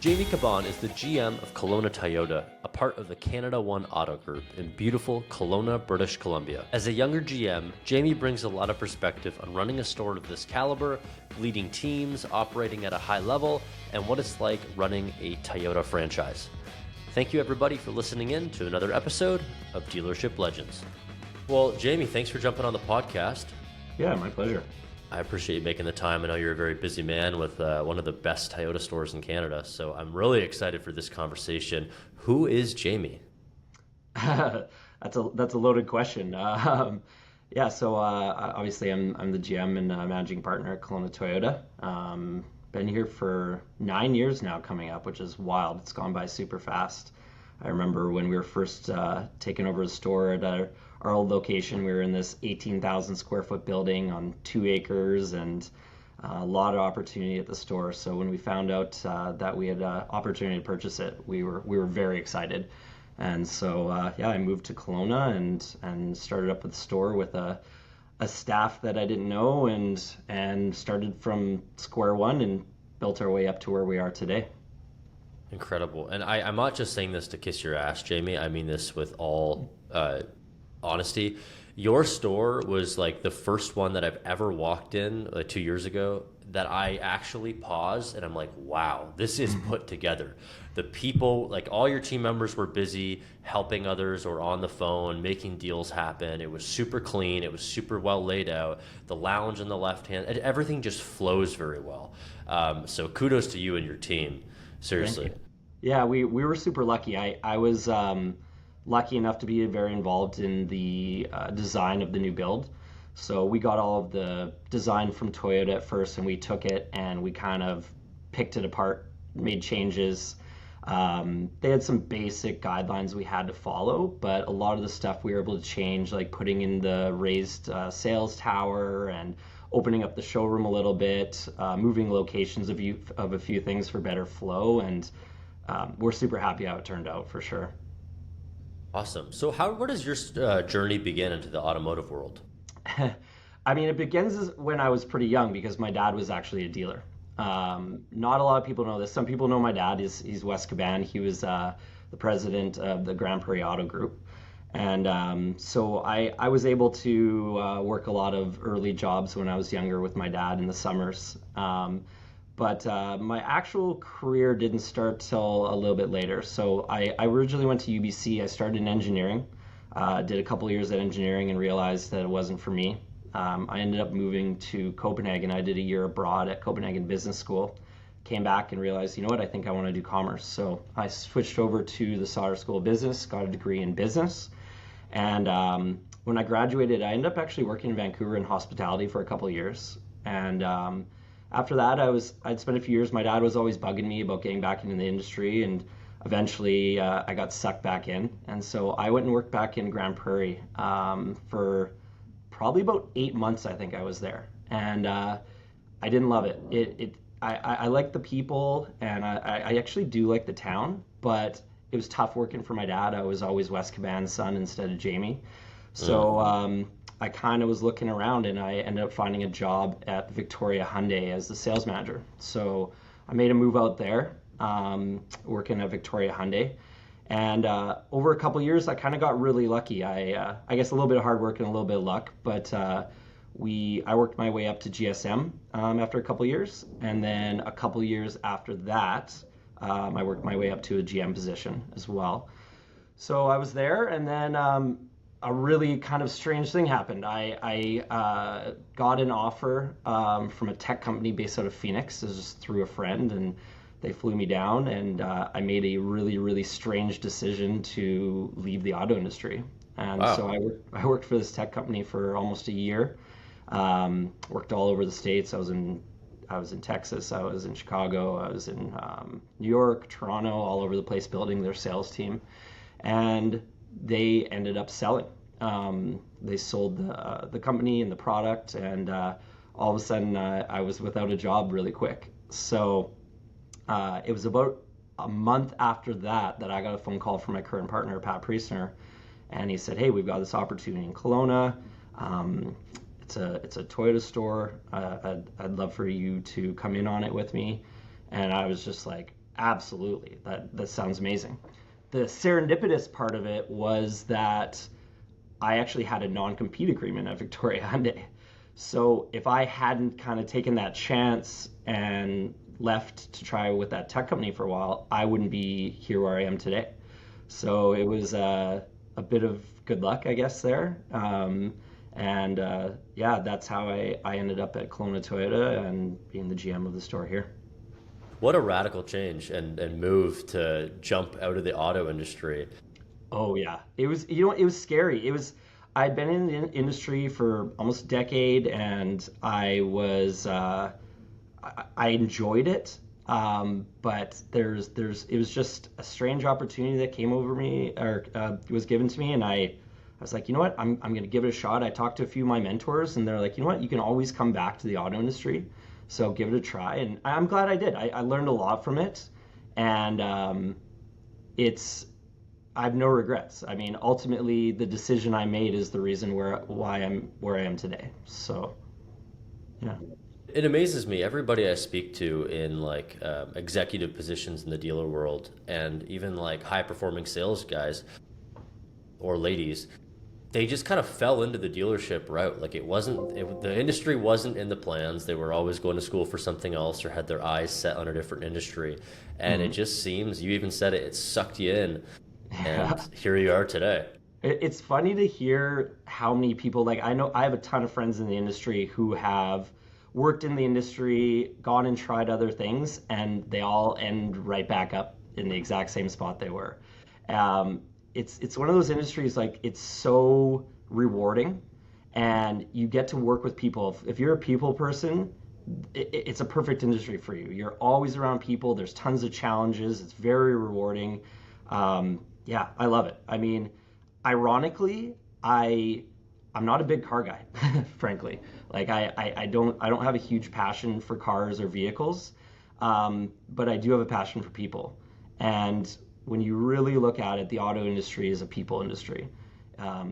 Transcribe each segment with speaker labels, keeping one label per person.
Speaker 1: Jamie Kaban is the GM of Kelowna Toyota, a part of the Canada One Auto Group in beautiful Kelowna, British Columbia. As a younger GM, Jamie brings a lot of perspective on running a store of this caliber, leading teams, operating at a high level, and what it's like running a Toyota franchise. Thank you everybody for listening in to another episode of Dealership Legends. Well, Jamie, thanks for jumping on the podcast.
Speaker 2: Yeah, my pleasure.
Speaker 1: I appreciate you making the time. I know you're a very busy man with one of the best Toyota stores in Canada, so I'm really excited for this conversation. Who is Jamie?
Speaker 2: That's a loaded question. Obviously I'm the GM and managing partner at Kelowna Toyota. Been here for 9 years now coming up, which is wild. It's gone by super fast. I remember when we were first taking over the store at our old location. We were in this 18,000 square foot building on 2 acres and a lot of opportunity at the store. So when we found out that we had an opportunity to purchase it, we were very excited. And so I moved to Kelowna and started up with the store with a staff that I didn't know and started from square one and built our way up to where we are today.
Speaker 1: Incredible. And I'm not just saying this to kiss your ass, Jamie. I mean this with all honesty. Your store was like the first one that I've ever walked in 2 years ago that I actually paused and I'm like, wow, this is put together. The people, like all your team members were busy helping others or on the phone, making deals happen. It was super clean. It was super well laid out. The lounge on the left hand, everything just flows very well. So kudos to you and your team. Seriously.
Speaker 2: Yeah, we were super lucky. I was lucky enough to be very involved in the design of the new build. So we got all of the design from Toyota at first, and we took it and we kind of picked it apart, made changes. They had some basic guidelines we had to follow, but a lot of the stuff we were able to change, like putting in the raised sales tower and opening up the showroom a little bit, moving locations of a few things for better flow, and we're super happy how it turned out for sure.
Speaker 1: Awesome. So where does your journey begin into the automotive world?
Speaker 2: I mean, it begins when I was pretty young because my dad was actually a dealer. Not a lot of people know this. Some people know my dad. He's Wes Kaban. He was the president of the Grand Prairie Auto Group. And so I was able to work a lot of early jobs when I was younger with my dad in the summers. But my actual career didn't start till a little bit later. So I originally went to UBC. I started in engineering, did a couple years at engineering and realized that it wasn't for me. I ended up moving to Copenhagen. I did a year abroad at Copenhagen Business School. Came back and realized, you know what, I think I want to do commerce. So I switched over to the Sauder School of Business, got a degree in business. And when I graduated, I ended up actually working in Vancouver in hospitality for a couple of years. And after that, I'd spent a few years. My dad was always bugging me about getting back into the industry, and eventually I got sucked back in. And so I went and worked back in Grand Prairie for probably about 8 months. I think I was there, and I didn't love it. I like the people, and I actually do like the town, but it was tough working for my dad. I was always Wes Caban's son instead of Jamie. So I kind of was looking around, and I ended up finding a job at Victoria Hyundai as the sales manager. So I made a move out there, working at Victoria Hyundai. And over a couple years, I kind of got really lucky. I guess a little bit of hard work and a little bit of luck, but I worked my way up to GSM after a couple years, and then a couple years after that, I worked my way up to a GM position as well. So I was there, and then a really kind of strange thing happened. I got an offer from a tech company based out of Phoenix. It was just through a friend, and they flew me down, and I made a really, really strange decision to leave the auto industry. And wow. So I worked for this tech company for almost a year. Worked all over the States. I was in Texas, I was in Chicago, I was in New York, Toronto, all over the place building their sales team. And they ended up selling. They sold the company and the product, and all of a sudden I was without a job really quick. So it was about a month after that I got a phone call from my current partner, Pat Priestner, and he said, hey, we've got this opportunity in Kelowna. It's a Toyota store. I'd love for you to come in on it with me. And I was just like, Absolutely. That sounds amazing. The serendipitous part of it was that I actually had a non-compete agreement at Victoria Hyundai. So if I hadn't kind of taken that chance and left to try with that tech company for a while, I wouldn't be here where I am today. So it was a bit of good luck, I guess, there. And yeah, that's how I ended up at Kelowna Toyota and being the GM of the store here.
Speaker 1: What a radical change and move to jump out of the auto industry.
Speaker 2: Oh yeah, it was it was scary. It was I'd been in the industry for almost a decade, and I enjoyed it. But it was just a strange opportunity that came over me or was given to me, and I was like, you know what, I'm going to give it a shot. I talked to a few of my mentors, and they're like, you know what, you can always come back to the auto industry, so give it a try. And I'm glad I did. I learned a lot from it, and it's I have no regrets. I mean, ultimately, the decision I made is the reason why I'm where I am today. So, yeah.
Speaker 1: It amazes me. Everybody I speak to in like executive positions in the dealer world, and even like high performing sales guys or ladies, they just kind of fell into the dealership route. Like the industry wasn't in the plans. They were always going to school for something else or had their eyes set on a different industry. And it
Speaker 2: Mhm.
Speaker 1: just seems, you even said it, it sucked you in. And
Speaker 2: Yeah.
Speaker 1: here you are today.
Speaker 2: It's funny to hear how many people, like, I know I have a ton of friends in the industry who have worked in the industry, gone and tried other things, and they all end right back up in the exact same spot they were. Um, it's one of those industries, like, it's so rewarding, and you get to work with people. If you're a people person, it's a perfect industry for you. You're always around people. There's tons of challenges. It's very rewarding. Yeah, I love it. I mean, ironically, I'm not a big car guy, frankly. Like I don't have a huge passion for cars or vehicles, but I do have a passion for people. And when you really look at it, the auto industry is a people industry.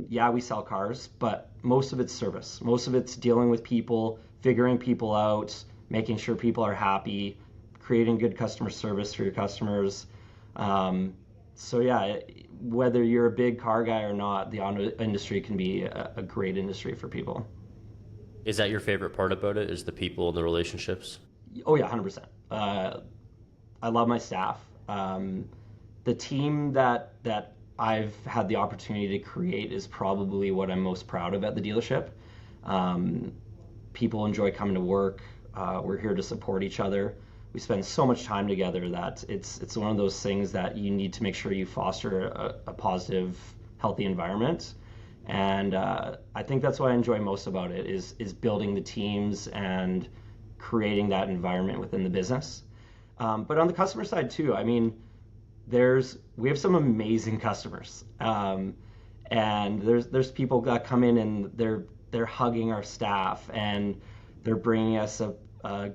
Speaker 2: Yeah, we sell cars, but most of it's service. Most of it's dealing with people, figuring people out, making sure people are happy, creating good customer service for your customers. Um, so yeah, whether you're a big car guy or not, the auto industry can be a great industry for people.
Speaker 1: Is that your favorite part about it? Is the people and the relationships?
Speaker 2: Oh yeah, 100%. I love my staff. The team that I've had the opportunity to create is probably what I'm most proud of at the dealership. Um, People enjoy coming to work. We're here to support each other. We spend so much time together that it's one of those things that you need to make sure you foster a positive, healthy environment. And I think that's what I enjoy most about it is building the teams and creating that environment within the business. But on the customer side too, I mean, we have some amazing customers, and there's people that come in and they're hugging our staff and they're bringing us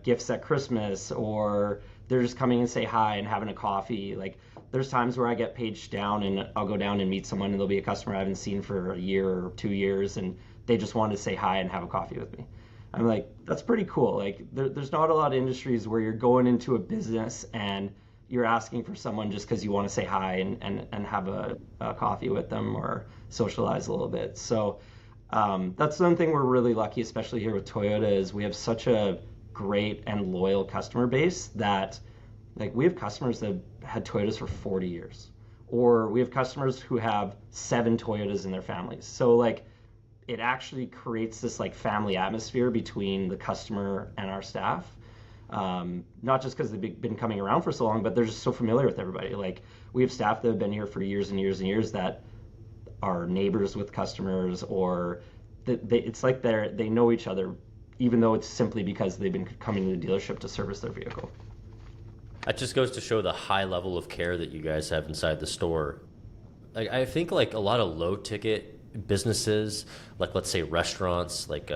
Speaker 2: gifts at Christmas, or they're just coming and say hi and having a coffee. Like there's times where I get paged down and I'll go down and meet someone and there'll be a customer I haven't seen for a year or 2 years and they just wanted to say hi and have a coffee with me. I'm like, that's pretty cool. Like there's not a lot of industries where you're going into a business and you're asking for someone just because you want to say hi and have a coffee with them or socialize a little bit. So that's one thing we're really lucky, especially here with Toyota, is we have such a great and loyal customer base that like we have customers that have had Toyotas for 40 years, or we have customers who have 7 Toyotas in their families. So like it actually creates this like family atmosphere between the customer and our staff. Not just because they've been coming around for so long, but they're just so familiar with everybody. Like we have staff that have been here for years and years and years that are neighbors with customers, or it's like they know each other, even though it's simply because they've been coming to the dealership to service their vehicle.
Speaker 1: That just goes to show the high level of care that you guys have inside the store. Like I think like a lot of low ticket businesses, like let's say restaurants, like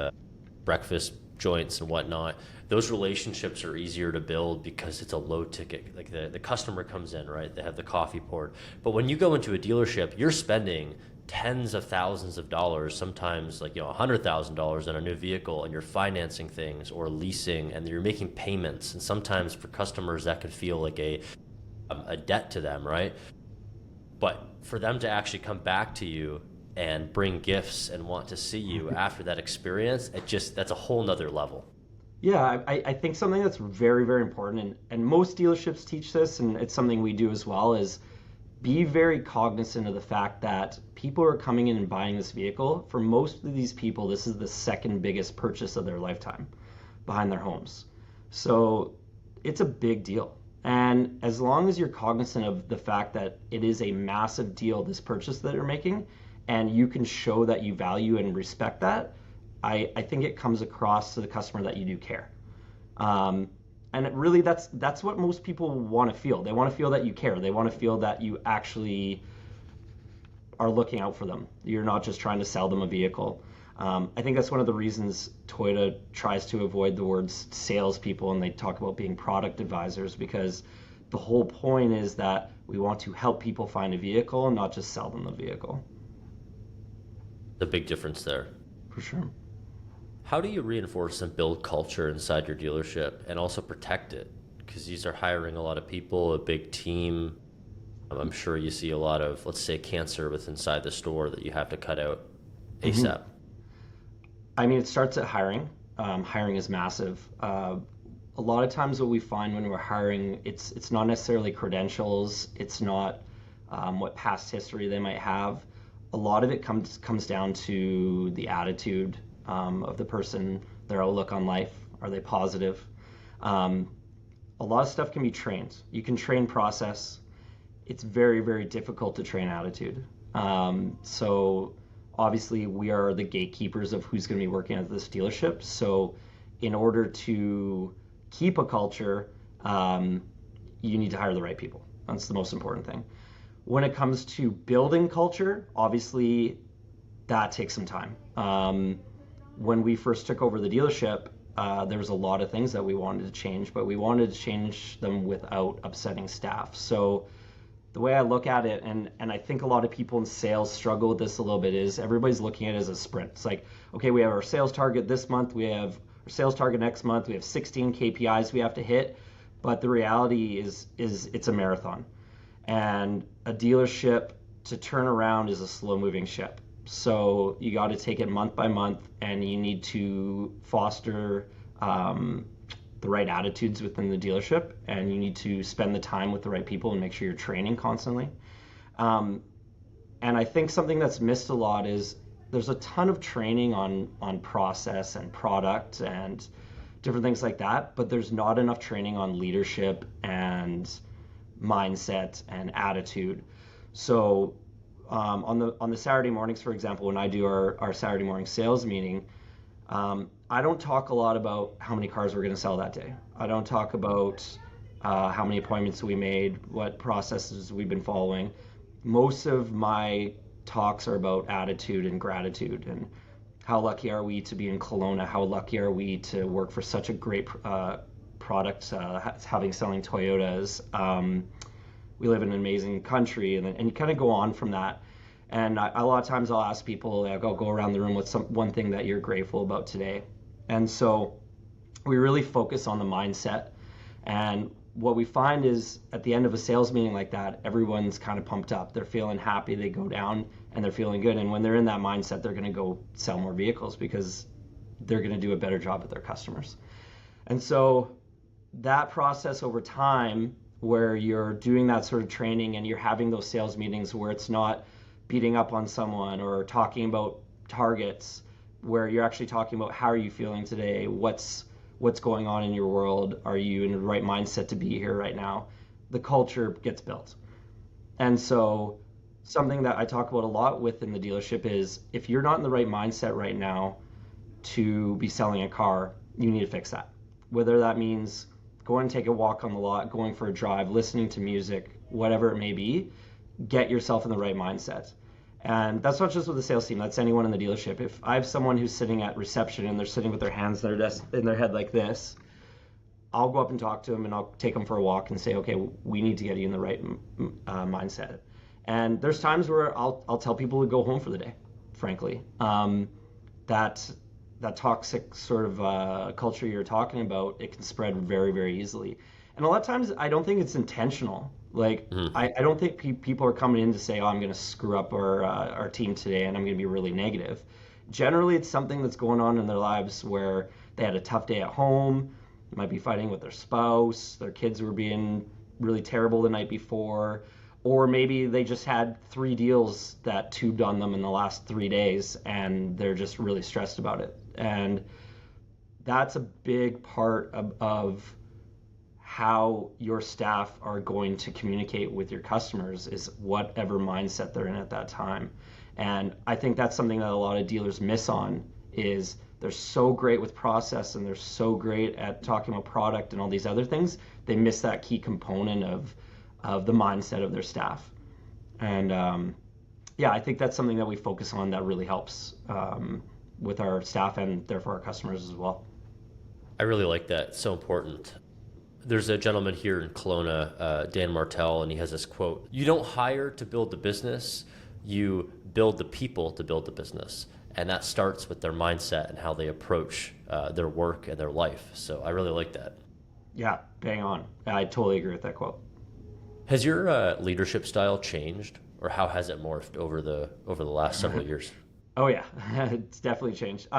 Speaker 1: breakfast joints and whatnot, those relationships are easier to build because it's a low ticket. Like the customer comes in, right? They have the coffee poured. But when you go into a dealership, you're spending tens of thousands of dollars, sometimes like, $100,000 on a new vehicle, and you're financing things or leasing and you're making payments. And sometimes for customers that could feel like a a debt to them, right? But for them to actually come back to you and bring gifts and want to see you after that experience, that's a whole nother level.
Speaker 2: Yeah, I think something that's very, very important, and most dealerships teach this, and it's something we do as well, is be very cognizant of the fact that people are coming in and buying this vehicle. For most of these people, this is the second biggest purchase of their lifetime behind their homes. So it's a big deal. And as long as you're cognizant of the fact that it is a massive deal, this purchase that you're making, and you can show that you value and respect that, I think it comes across to the customer that you do care. Um, and it really, that's what most people want to feel. They want to feel that you care. They want to feel that you actually are looking out for them. You're not just trying to sell them a vehicle. I think that's one of the reasons Toyota tries to avoid the words salespeople, and they talk about being product advisors, because the whole point is that we want to help people find a vehicle and not just sell them the vehicle.
Speaker 1: The big difference there.
Speaker 2: For sure.
Speaker 1: How do you reinforce and build culture inside your dealership and also protect it? Because these are hiring a lot of people, a big team. I'm sure you see a lot of, let's say, cancer with inside the store that you have to cut out
Speaker 2: Mm-hmm.
Speaker 1: ASAP.
Speaker 2: I mean, it starts at hiring. Hiring is massive. A lot of times, what we find when we're hiring, it's not necessarily credentials. It's not what past history they might have. A lot of it comes down to the attitude of the person, their outlook on life. Are they positive? Um, a lot of stuff can be trained. You can train process. It's very, very difficult to train attitude. So obviously we are the gatekeepers of who's going to be working at this dealership. So in order to keep a culture, you need to hire the right people. That's the most important thing. When it comes to building culture, obviously that takes some time. When we first took over the dealership, there was a lot of things that we wanted to change, but we wanted to change them without upsetting staff. So the way I look at it, and I think a lot of people in sales struggle with this a little bit, is everybody's looking at it as a sprint. It's like, okay, we have our sales target this month, we have our sales target next month, we have 16 KPIs we have to hit, but the reality is it's a marathon. And a dealership to turn around is a slow moving ship. So you got to take it month by month, and you need to foster the right attitudes within the dealership, and you need to spend the time with the right people and make sure you're training constantly. Um, and I think something that's missed a lot is there's a ton of training on process and product and different things like that, but there's not enough training on leadership and mindset and attitude. So on the Saturday mornings, for example, when I do our Saturday morning sales meeting, I don't talk a lot about how many cars we're going to sell that day. I don't talk about how many appointments we made, what processes we've been following. Most of my talks are about attitude and gratitude, and how lucky are we to be in Kelowna? How lucky are we to work for such a great product, selling Toyotas? We live in an amazing country, and you kind of go on from that. And a lot of times I'll ask people, like, I'll go around the room with one thing that you're grateful about today. And so we really focus on the mindset. And what we find is at the end of a sales meeting like that, everyone's kind of pumped up. They're feeling happy. They go down and they're feeling good. And when they're in that mindset, they're going to go sell more vehicles because they're going to do a better job with their customers. And so that process over time, where you're doing that sort of training and you're having those sales meetings where it's not beating up on someone or talking about targets, where you're actually talking about how are you feeling today, what's going on in your world, are you in the right mindset to be here right now, the culture gets built. And so something that I talk about a lot within the dealership is if you're not in the right mindset right now to be selling a car, you need to fix that. Whether that means going and take a walk on the lot, going for a drive, listening to music, whatever it may be, get yourself in the right mindset. And that's not just with the sales team, that's anyone in the dealership. If I have someone who's sitting at reception and they're sitting with their hands in their desk, in their head like this, I'll go up and talk to them and I'll take them for a walk and say, okay, we need to get you in the right mindset. And there's times where I'll tell people to go home for the day, frankly. That that toxic sort of culture you're talking about, it can spread very, very easily. And a lot of times I don't think it's intentional. Like
Speaker 1: Mhm.
Speaker 2: I don't think people are coming in to say, "Oh, I'm going to screw up our team today, and I'm going to be really negative." Generally, it's something that's going on in their lives where they had a tough day at home, might be fighting with their spouse, their kids were being really terrible the night before, or maybe they just had three deals that tubed on them in the last 3 days, and they're just really stressed about it. And that's a big part of how your staff are going to communicate with your customers is whatever mindset they're in at that time. And I think that's something that a lot of dealers miss on is they're so great with process and they're so great at talking about product and all these other things. They miss that key component of the mindset of their staff. And yeah, I think that's something that we focus on that really helps with our staff and therefore our customers as well.
Speaker 1: I really like that. It's so important. There's a gentleman here in Kelowna, Dan Martell, and he has this quote: "You don't hire to build the business, you build the people to build the business." And that starts with their mindset and how they approach their work and their life. So I really like that.
Speaker 2: Yeah, bang on. I totally agree with that quote.
Speaker 1: Has your leadership style changed, or how has it morphed over the last several years?
Speaker 2: Oh yeah, it's definitely changed.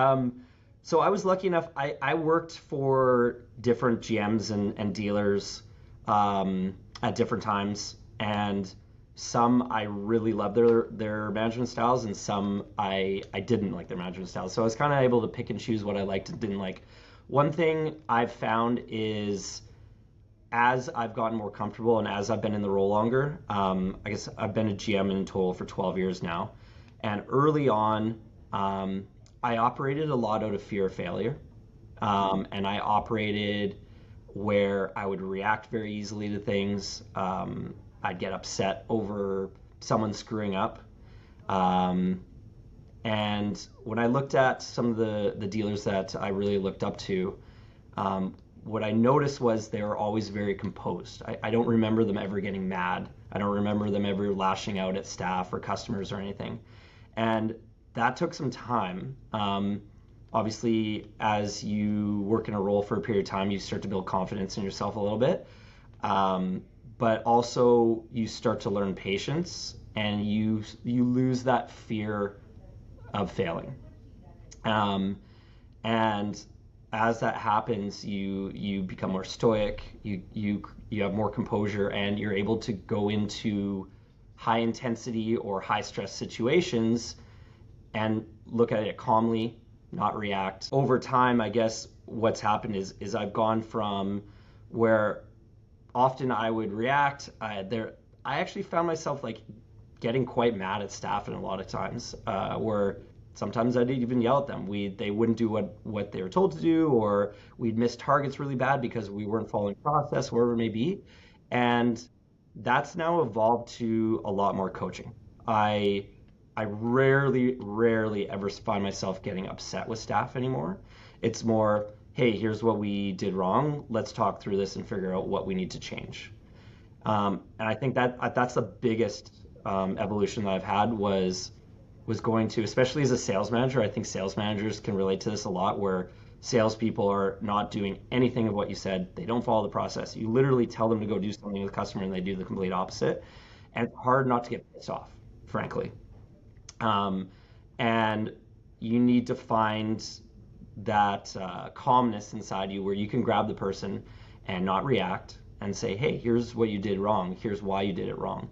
Speaker 2: So I was lucky enough. I worked for different GMs and dealers at different times, and some I really loved their management styles, and some I didn't like their management styles. So I was kind of able to pick and choose what I liked and didn't like. One thing I've found is as I've gotten more comfortable and as I've been in the role longer, I guess I've been a GM in total for 12 years now. And early on, I operated a lot out of fear of failure. And I operated where I would react very easily to things. I'd get upset over someone screwing up. Um, and when I looked at some of the dealers that I really looked up to, what I noticed was they were always very composed. I don't remember them ever getting mad. I don't remember them ever lashing out at staff or customers or anything. And that took some time. Obviously, as you work in a role for a period of time, you start to build confidence in yourself a little bit. But also you start to learn patience and you lose that fear of failing. Um, and as that happens, you become more stoic, you have more composure, and you're able to go into high intensity or high stress situations and look at it calmly, not react. Over time, I guess what's happened is I've gone from where often I would react. I actually found myself like getting quite mad at staff in a lot of times, where sometimes I'd even yell at them. They wouldn't do what they were told to do, or we'd miss targets really bad because we weren't following process, wherever it may be. And that's now evolved to a lot more coaching. I I rarely ever find myself getting upset with staff anymore. It's more, hey, here's what we did wrong. Let's talk through this and figure out what we need to change. And I think that that's the biggest evolution that I've had was going to, especially as a sales manager. I think sales managers can relate to this a lot, where salespeople are not doing anything of what you said. They don't follow the process. You literally tell them to go do something with a customer, and they do the complete opposite. And it's hard not to get pissed off, frankly. Um, and you need to find that calmness inside you where you can grab the person and not react and say, hey, here's what you did wrong. Here's why you did it wrong.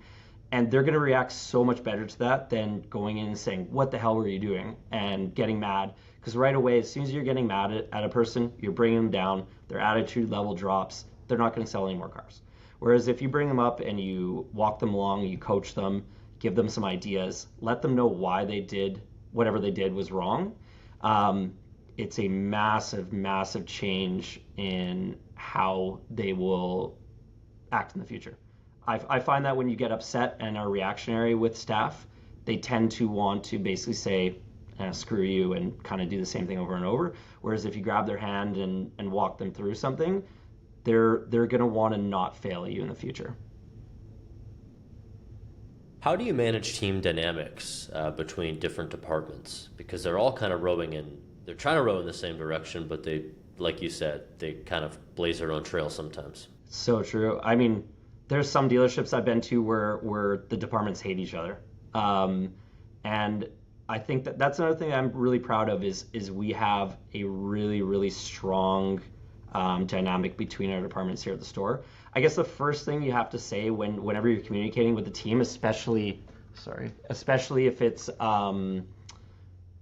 Speaker 2: And they're going to react so much better to that than going in and saying, what the hell were you doing? And getting mad. Because right away, as soon as you're getting mad at a person, you're bringing them down, their attitude level drops, they're not going to sell any more cars. Whereas if you bring them up and you walk them along, you coach them, give them some ideas, let them know why they did whatever they did was wrong, it's a massive change in how they will act in the future. I find that when you get upset and are reactionary with staff, they tend to want to basically say, screw you, and kind of do the same thing over and over. Whereas if you grab their hand and walk them through something, they're going to want to not fail you in the future.
Speaker 1: How do you manage team dynamics between different departments? Because they're all kind of they're trying to row in the same direction, but they, like you said, they kind of blaze their own trail sometimes.
Speaker 2: So true. I mean, there's some dealerships I've been to where the departments hate each other. Um, and I think that that's another thing I'm really proud of is we have a really strong dynamic between our departments here at the store. I guess the first thing you have to say whenever you're communicating with the team, especially if it's a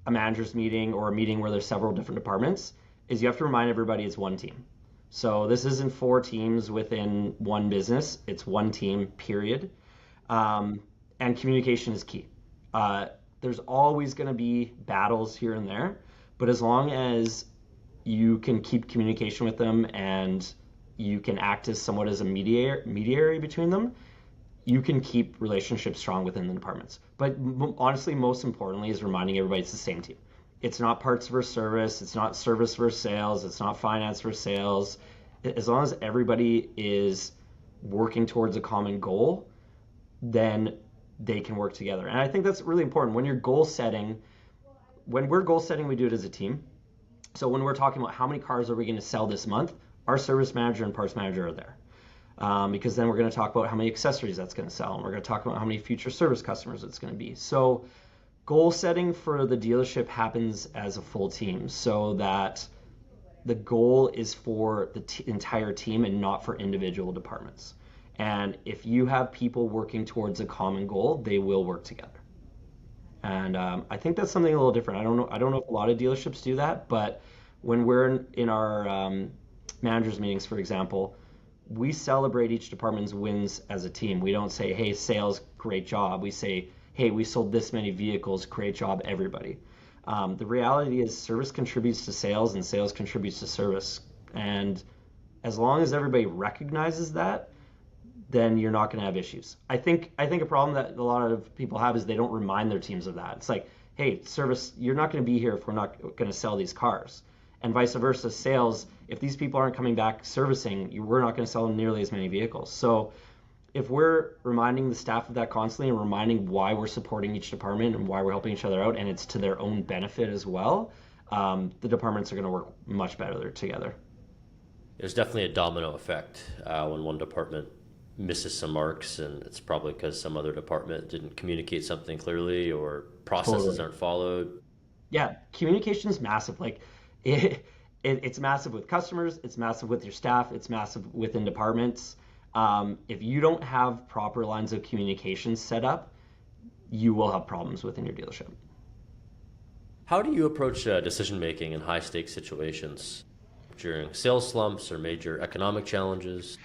Speaker 2: manager's meeting or a meeting where there's several different departments, is you have to remind everybody it's one team. So this isn't four teams within one business. It's one team, period. And communication is key. There's always going to be battles here and there, but as long as you can keep communication with them and you can act as somewhat as a mediary between them, you can keep relationships strong within the departments. But honestly, most importantly, is reminding everybody it's the same team. It's not parts versus service. It's not service versus sales. It's not finance versus sales. As long as everybody is working towards a common goal, then they can work together. And I think that's really important. When we're goal setting, we do it as a team. So when we're talking about how many cars are we going to sell this month, our service manager and parts manager are there. Because then we're going to talk about how many accessories that's going to sell, and we're going to talk about how many future service customers it's going to be. So goal setting for the dealership happens as a full team so that the goal is for the entire team and not for individual departments. And if you have people working towards a common goal, they will work together. And I think that's something a little different. I don't know if a lot of dealerships do that, but when we're in our managers meetings, for example, we celebrate each department's wins as a team. We don't say, hey, sales, great job. We say, hey, we sold this many vehicles, great job, everybody. The reality is service contributes to sales and sales contributes to service. And as long as everybody recognizes that, then you're not going to have issues. I think a problem that a lot of people have is they don't remind their teams of that. It's like, hey, service, you're not going to be here if we're not going to sell these cars. And vice versa, sales, if these people aren't coming back servicing, we're not going to sell nearly as many vehicles. So if we're reminding the staff of that constantly and reminding why we're supporting each department and why we're helping each other out, and it's to their own benefit as well, the departments are going to work much better together.
Speaker 1: There's definitely a domino effect when one department misses some marks, and it's probably because some other department didn't communicate something clearly or processes
Speaker 2: Totally.
Speaker 1: aren't followed.
Speaker 2: Yeah, communication is massive. Like it's massive with customers, it's massive with your staff, it's massive within departments. If you don't have proper lines of communication set up, you will have problems within your dealership.
Speaker 1: How do you approach decision making in high stakes situations during sales slumps or major economic challenges?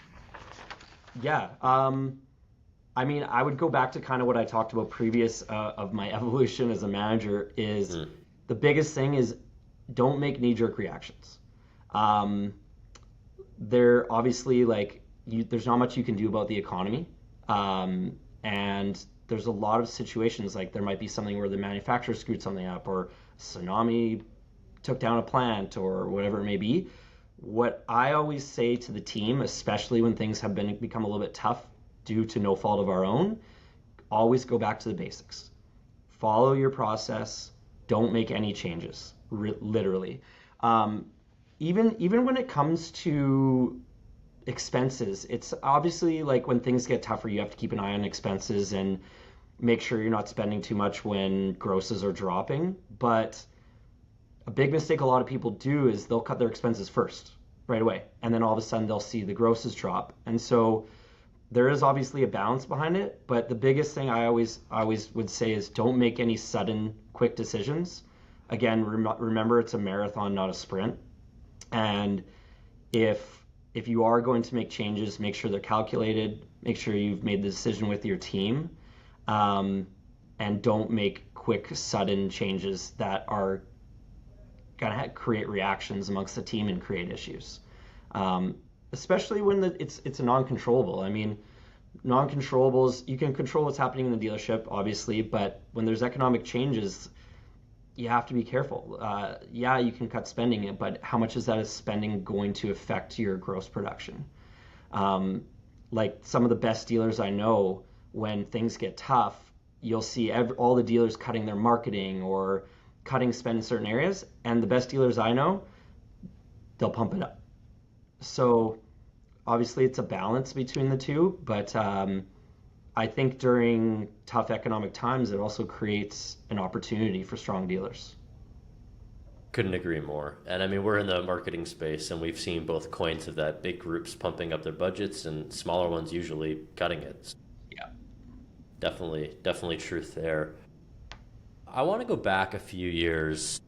Speaker 2: Yeah, I mean, I would go back to kind of what I talked about previous of my evolution as a manager is
Speaker 1: Mm.
Speaker 2: the biggest thing is don't make knee-jerk reactions. Um, there obviously there's not much you can do about the economy, and there's a lot of situations like there might be something where the manufacturer screwed something up or tsunami took down a plant or whatever it may be. What I always say to the team, especially when things have become a little bit tough due to no fault of our own, always go back to the basics. Follow your process. Don't make any changes, literally. Um, even when it comes to expenses, it's obviously like when things get tougher, you have to keep an eye on expenses and make sure you're not spending too much when grosses are dropping. But a big mistake a lot of people do is they'll cut their expenses first right away, and then all of a sudden they'll see the grosses drop. And so there is obviously a balance behind it, but the biggest thing I always would say is don't make any sudden quick decisions. Again, remember it's a marathon, not a sprint. And if you are going to make changes, make sure they're calculated, make sure you've made the decision with your team, and don't make quick sudden changes that are going to create reactions amongst the team and create issues. Especially when it's a non-controllable. I mean, non-controllables, you can control what's happening in the dealership, obviously, but when there's economic changes, you have to be careful. Yeah, you can cut spending, but how much is that spending going to affect your gross production? Like some of the best dealers I know, when things get tough, you'll see all the dealers cutting their marketing or cutting spend in certain areas, and the best dealers I know, they'll pump it up. So Obviously, it's a balance between the two, but I think during tough economic times, it also creates an opportunity for strong dealers.
Speaker 1: Couldn't agree more. And I mean, we're in the marketing space, and we've seen both coins of that: big groups pumping up their budgets, and smaller ones usually cutting it.
Speaker 2: Yeah.
Speaker 1: Definitely, definitely truth there. I want to go back a few years.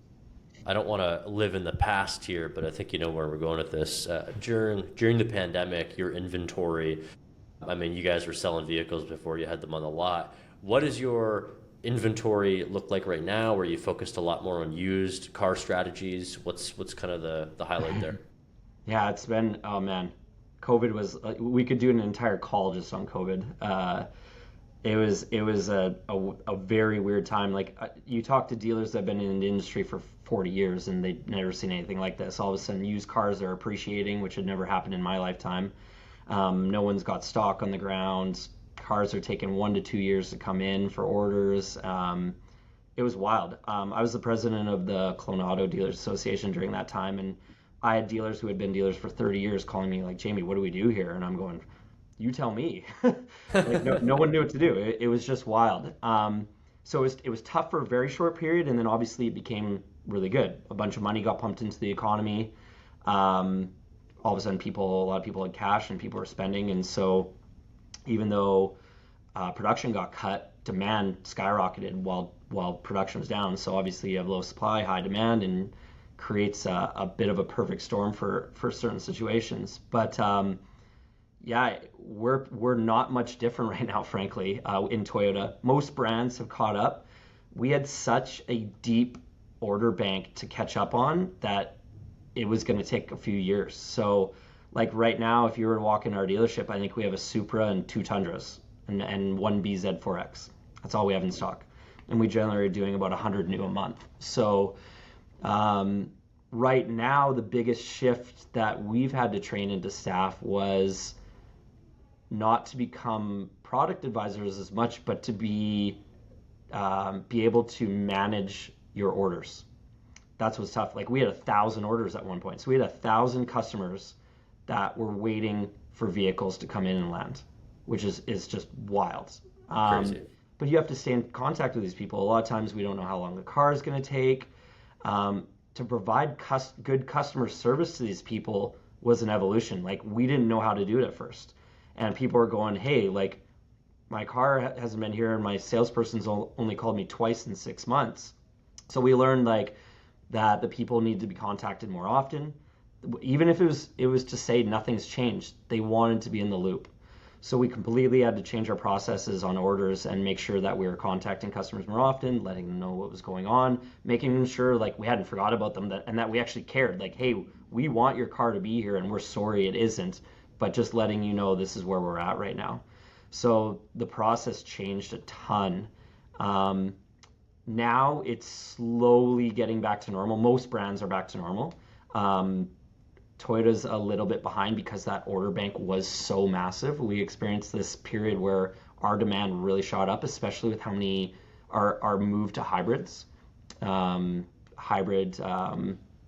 Speaker 1: I don't want to live in the past here, but I think you know where we're going with this. During the pandemic, your inventory. I mean, you guys were selling vehicles before you had them on the lot. What does your inventory look like right now? Where you focused a lot more on used car strategies? What's kind of the highlight there?
Speaker 2: Yeah, it's been, oh man, COVID was, we could do an entire call just on COVID. It was a very weird time. Like you talk to dealers that have been in the industry for 40 years and they've never seen anything like this. All of a sudden, used cars are appreciating, which had never happened in my lifetime. No one's got stock on the ground. Cars are taking 1 to 2 years to come in for orders. It was wild. I was the president of the Kelowna Auto Dealers Association during that time, and I had dealers who had been dealers for 30 years calling me like, Jamie, what do we do here? And I'm going, you tell me. Like no one knew what to do. It was just wild. So it was tough for a very short period, and then obviously it became really good. A bunch of money got pumped into the economy. Um, all of a sudden, a lot of people had cash, and people were spending, and so even though production got cut, demand skyrocketed while production was down. So obviously you have low supply, high demand, and creates a bit of a perfect storm for certain situations. But yeah, we're not much different right now, frankly, in Toyota. Most brands have caught up. We had such a deep order bank to catch up on that it was going to take a few years. So, like right now, if you were to walk in our dealership, I think we have a Supra and two Tundras and one BZ4X. That's all we have in stock. And we generally are doing about 100 new a month. So, right now, the biggest shift that we've had to train into staff was not to become product advisors as much, but to be able to manage your orders. That's what's tough. Like we had 1,000 orders at one point, so we had 1,000 customers that were waiting for vehicles to come in and land, which is just wild.
Speaker 1: Crazy.
Speaker 2: But you have to stay in contact with these people. A lot of times we don't know how long the car is going to take. To provide good customer service to these people was an evolution. Like we didn't know how to do it at first, and people are going, "Hey, like my car hasn't been here, and my salesperson's only called me twice in 6 months." So we learned like that the people need to be contacted more often. Even if it was to say nothing's changed, they wanted to be in the loop. So we completely had to change our processes on orders and make sure that we were contacting customers more often, letting them know what was going on, making sure like we hadn't forgot about them and that we actually cared. Like, hey, we want your car to be here and we're sorry it isn't, but just letting you know this is where we're at right now. So the process changed a ton. Now it's slowly getting back to normal. Most brands are back to normal. Um, Toyota's a little bit behind because that order bank was so massive. We experienced this period where our demand really shot up, especially with how many our move to hybrids. Hybrid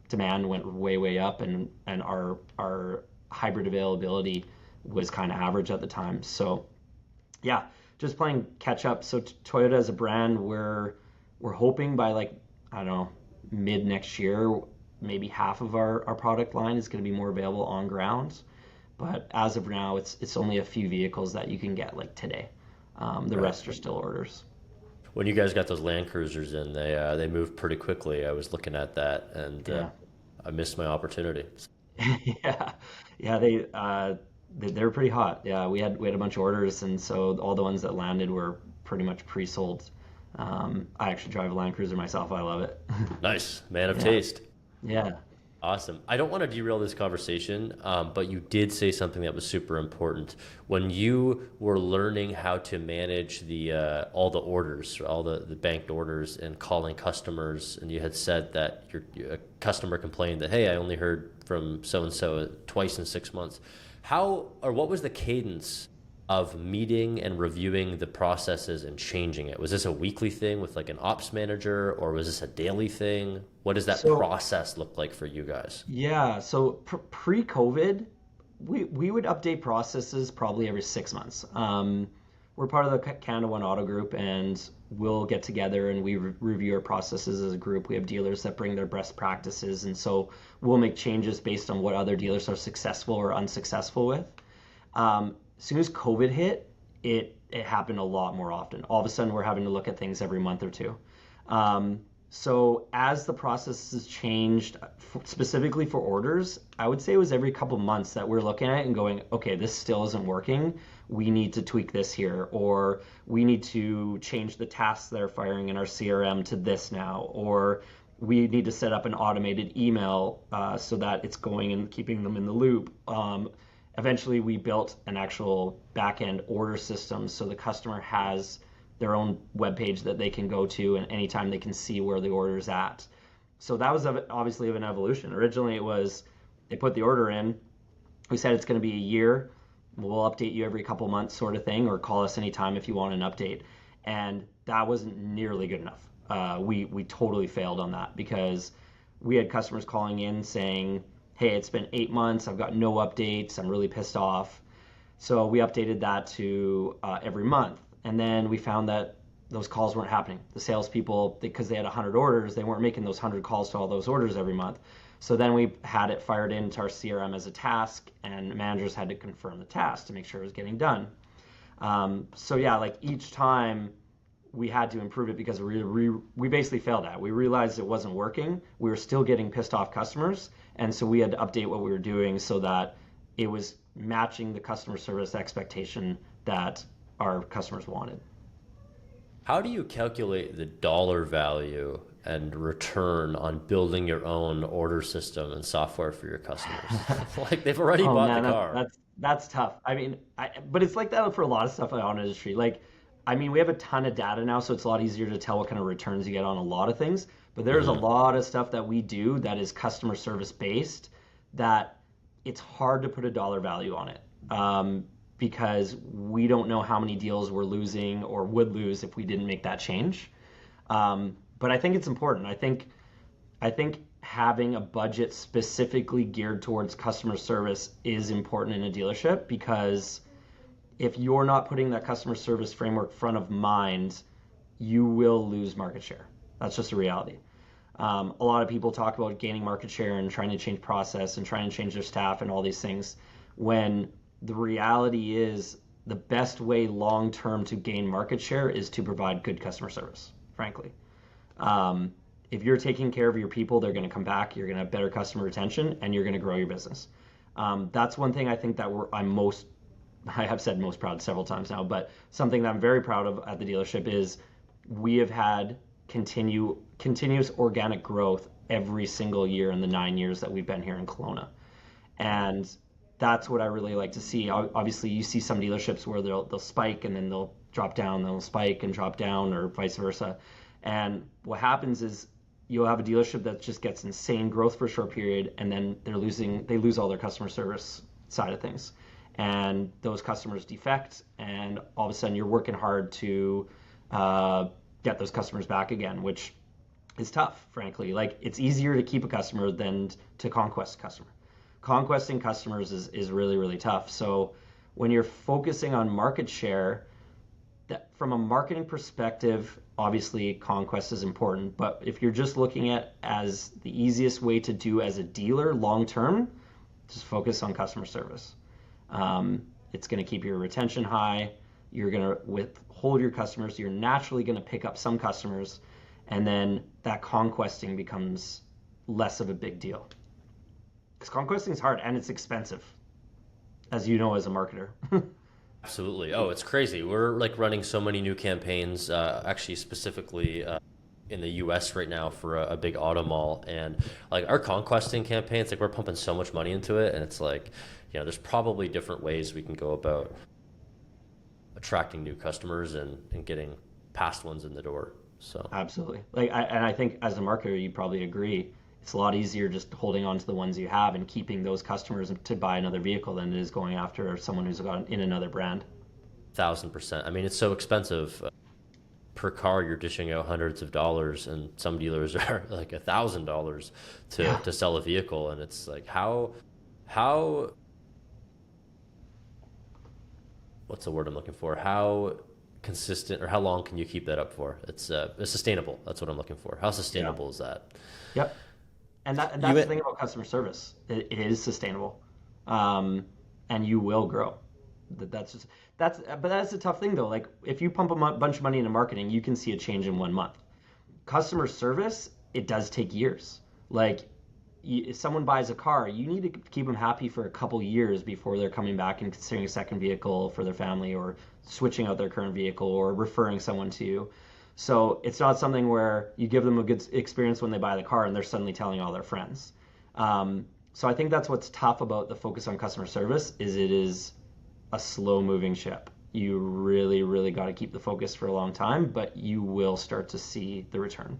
Speaker 2: demand went way up, and our hybrid availability was kind of average at the time. So yeah, just playing catch up. So Toyota as a brand, we're hoping by like I don't know mid next year maybe half of our product line is going to be more available on ground. But as of now, it's only a few vehicles that you can get like today. The
Speaker 1: Right.
Speaker 2: rest are still orders.
Speaker 1: When you guys got those Land Cruisers in, they moved pretty quickly. I was looking at that, and
Speaker 2: Yeah,
Speaker 1: I missed my opportunity.
Speaker 2: yeah, yeah. They're pretty hot. Yeah, we had a bunch of orders, and so all the ones that landed were pretty much pre-sold. I actually drive a Land Cruiser myself. I love it.
Speaker 1: Nice, man of
Speaker 2: Yeah,
Speaker 1: taste.
Speaker 2: yeah.
Speaker 1: Awesome. I don't want to derail this conversation, but you did say something that was super important. When you were learning how to manage the all the orders, all the banked orders, and calling customers, and you had said that a customer complained that, hey, I only heard from so and so twice in 6 months. How or what was the cadence of meeting and reviewing the processes and changing it? Was this a weekly thing with like an ops manager, or was this a daily thing? What does that
Speaker 2: So
Speaker 1: process look like for you guys?
Speaker 2: yeah, so pre-COVID, We would update processes probably every 6 months. We're part of the Canada One Auto Group, and we'll get together and we review our processes as a group. We have dealers that bring their best practices, and so we'll make changes based on what other dealers are successful or unsuccessful with. As soon as COVID hit, it happened a lot more often. All of a sudden, we're having to look at things every month or two. So as the processes changed, specifically for orders, I would say it was every couple months that we're looking at it and going, okay, this still isn't working. We need to tweak this here, or we need to change the tasks that are firing in our CRM to this now, or we need to set up an automated email so that it's going and keeping them in the loop. Eventually, we built an actual back-end order system so the customer has their own web page that they can go to, and anytime they can see where the order is at. So that was obviously of an evolution. Originally, it was they put the order in. We said it's going to be a year. We'll update you every couple months, sort of thing, or call us anytime if you want an update. And that wasn't nearly good enough. We totally failed on that because we had customers calling in saying, "Hey, it's been 8 months. I've got no updates. I'm really pissed off." So we updated that to every month. And then we found that those calls weren't happening. The salespeople, because they had 100 orders, they weren't making those 100 calls to all those orders every month. So then we had it fired into our CRM as a task, and managers had to confirm the task to make sure it was getting done. So yeah, like each time we had to improve it because we basically failed at it. We realized it wasn't working. We were still getting pissed off customers, and so we had to update what we were doing so that it was matching the customer service expectation that our customers wanted.
Speaker 1: How do you calculate the dollar value and return on building your own order system and software for your customers? Like they've already
Speaker 2: Oh
Speaker 1: bought the
Speaker 2: man,
Speaker 1: car.
Speaker 2: that's tough. I mean, but it's like that for a lot of stuff in our industry. Like, I mean, we have a ton of data now, so it's a lot easier to tell what kind of returns you get on a lot of things. But there's a
Speaker 1: Hmm.
Speaker 2: lot of stuff that we do that is customer service based that it's hard to put a dollar value on it. Because we don't know how many deals we're losing or would lose if we didn't make that change. But I think it's important. I think having a budget specifically geared towards customer service is important in a dealership because if you're not putting that customer service framework front of mind, you will lose market share. That's just a reality. A lot of people talk about gaining market share and trying to change process and trying to change their staff and all these things when the reality is the best way long term to gain market share is to provide good customer service, frankly. Um, if you're taking care of your people, they're going to come back, you're going to have better customer retention, and you're going to grow your business. That's one thing I think that I have said most proud several times now, but something that I'm very proud of at the dealership is we have had continuous organic growth every single year in the 9 years that we've been here in Kelowna. And that's what I really like to see. Obviously, you see some dealerships where they'll spike and then they'll drop down, they'll spike and drop down, or vice versa. And what happens is you'll have a dealership that just gets insane growth for a short period, and then they lose all their customer service side of things, and those customers defect, and all of a sudden you're working hard to get those customers back again, which is tough, frankly. Like it's easier to keep a customer than to conquest a customer. Conquesting customers is really, really tough. So when you're focusing on market share, that from a marketing perspective, obviously conquest is important. But if you're just looking at as the easiest way to do as a dealer long term, just focus on customer service. It's going to keep your retention high. You're going to withhold your customers. You're naturally going to pick up some customers, and then that conquesting becomes less of a big deal. Because conquesting is hard and it's expensive, as you know as a marketer.
Speaker 1: Absolutely. Oh, it's crazy. We're like running so many new campaigns, actually specifically in the US right now for a big auto mall. And like our conquesting campaigns, like we're pumping so much money into it. And it's like, there's probably different ways we can go about attracting new customers and getting past ones in the door. So
Speaker 2: Absolutely. And I think as a marketer, you probably agree. It's a lot easier just holding on to the ones you have and keeping those customers to buy another vehicle than it is going after someone who's got in another brand.
Speaker 1: 1,000%. I mean, it's so expensive. Per car, you're dishing out hundreds of dollars, and some dealers are like $1,000 to
Speaker 2: Yeah.
Speaker 1: to sell a vehicle, and it's like how what's the word I'm looking for? How consistent or how long can you keep that up for? It's sustainable. That's what I'm looking for. How
Speaker 2: Yeah.
Speaker 1: sustainable is that?
Speaker 2: Yep. And
Speaker 1: You
Speaker 2: that's the thing about customer service. It is sustainable, um, and you will grow. That's just but that's a tough thing though. Like if you pump a bunch of money into marketing, you can see a change in 1 month. Customer service, it does take years. Like if someone buys a car, you need to keep them happy for a couple years before they're coming back and considering a second vehicle for their family or switching out their current vehicle or referring someone to you. So it's not something where you give them a good experience when they buy the car and they're suddenly telling all their friends. So I think that's what's tough about the focus on customer service is it is a slow moving ship. You really, really got to keep the focus for a long time, but you will start to see the return.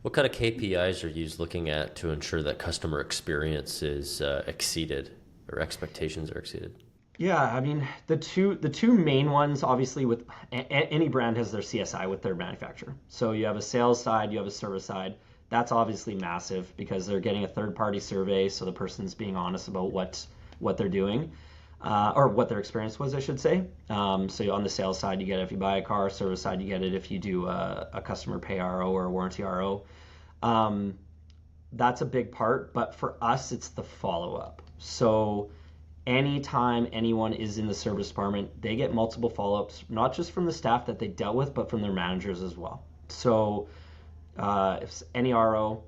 Speaker 1: What kind of KPIs are you looking at to ensure that customer experience is exceeded or expectations are exceeded?
Speaker 2: Yeah, I mean the two main ones obviously with any brand has their CSI with their manufacturer. So you have a sales side, you have a service side. That's obviously massive because they're getting a third party survey, so the person's being honest about what they're doing, or what their experience was, I should say. So on the sales side, you get it if you buy a car. Service side, you get it if you do a customer pay RO or a warranty RO. Um, that's a big part, but for us, it's the follow up. So anytime anyone is in the service department, they get multiple follow-ups, not just from the staff that they dealt with, but from their managers as well. So if any RO,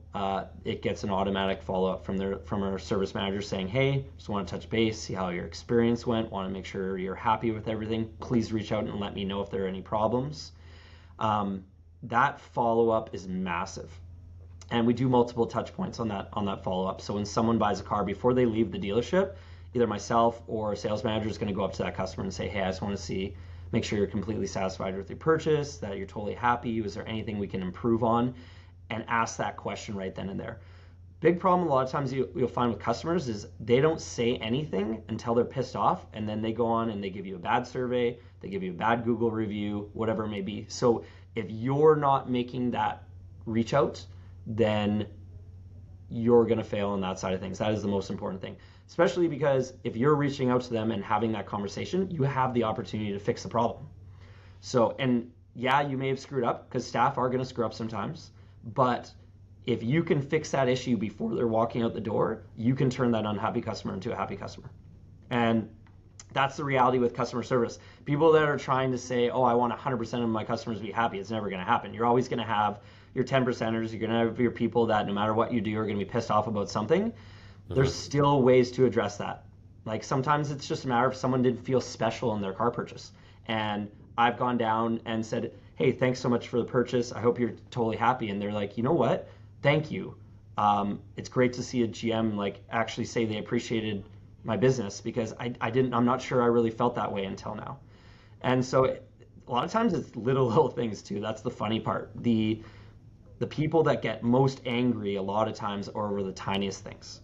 Speaker 2: it gets an automatic follow-up from our service manager saying, "Hey, just want to touch base, see how your experience went, want to make sure you're happy with everything. Please reach out and let me know if there are any problems." That follow-up is massive. And we do multiple touch points on that follow-up. So when someone buys a car before they leave the dealership, either myself or a sales manager is going to go up to that customer and say, "Hey, I just want to make sure you're completely satisfied with your purchase, that you're totally happy. Is there anything we can improve on?" And ask that question right then and there. Big problem a lot of times you'll find with customers is they don't say anything until they're pissed off, and then they go on and they give you a bad survey, they give you a bad Google review, whatever it may be. So if you're not making that reach out, then you're going to fail on that side of things. That is the most important thing, especially because if you're reaching out to them and having that conversation, you have the opportunity to fix the problem. So, and yeah, you may have screwed up because staff are going to screw up sometimes, but if you can fix that issue before they're walking out the door, you can turn that unhappy customer into a happy customer. And that's the reality with customer service. People that are trying to say, "Oh, I want 100% of my customers to be happy," it's never going to happen. You're always going to have your 10 percenters. You're going to have your people that no matter what you do are going to be pissed off about something. There's still ways to address that. Like sometimes it's just a matter of someone didn't feel special in their car purchase. And I've gone down and said, "Hey, thanks so much for the purchase. I hope you're totally happy." And they're like, "You know what? Thank you. It's great to see a GM like actually say they appreciated my business because I'm not sure I really felt that way until now." And so a lot of times it's little things too. That's the funny part. The people that get most angry a lot of times are over the tiniest things.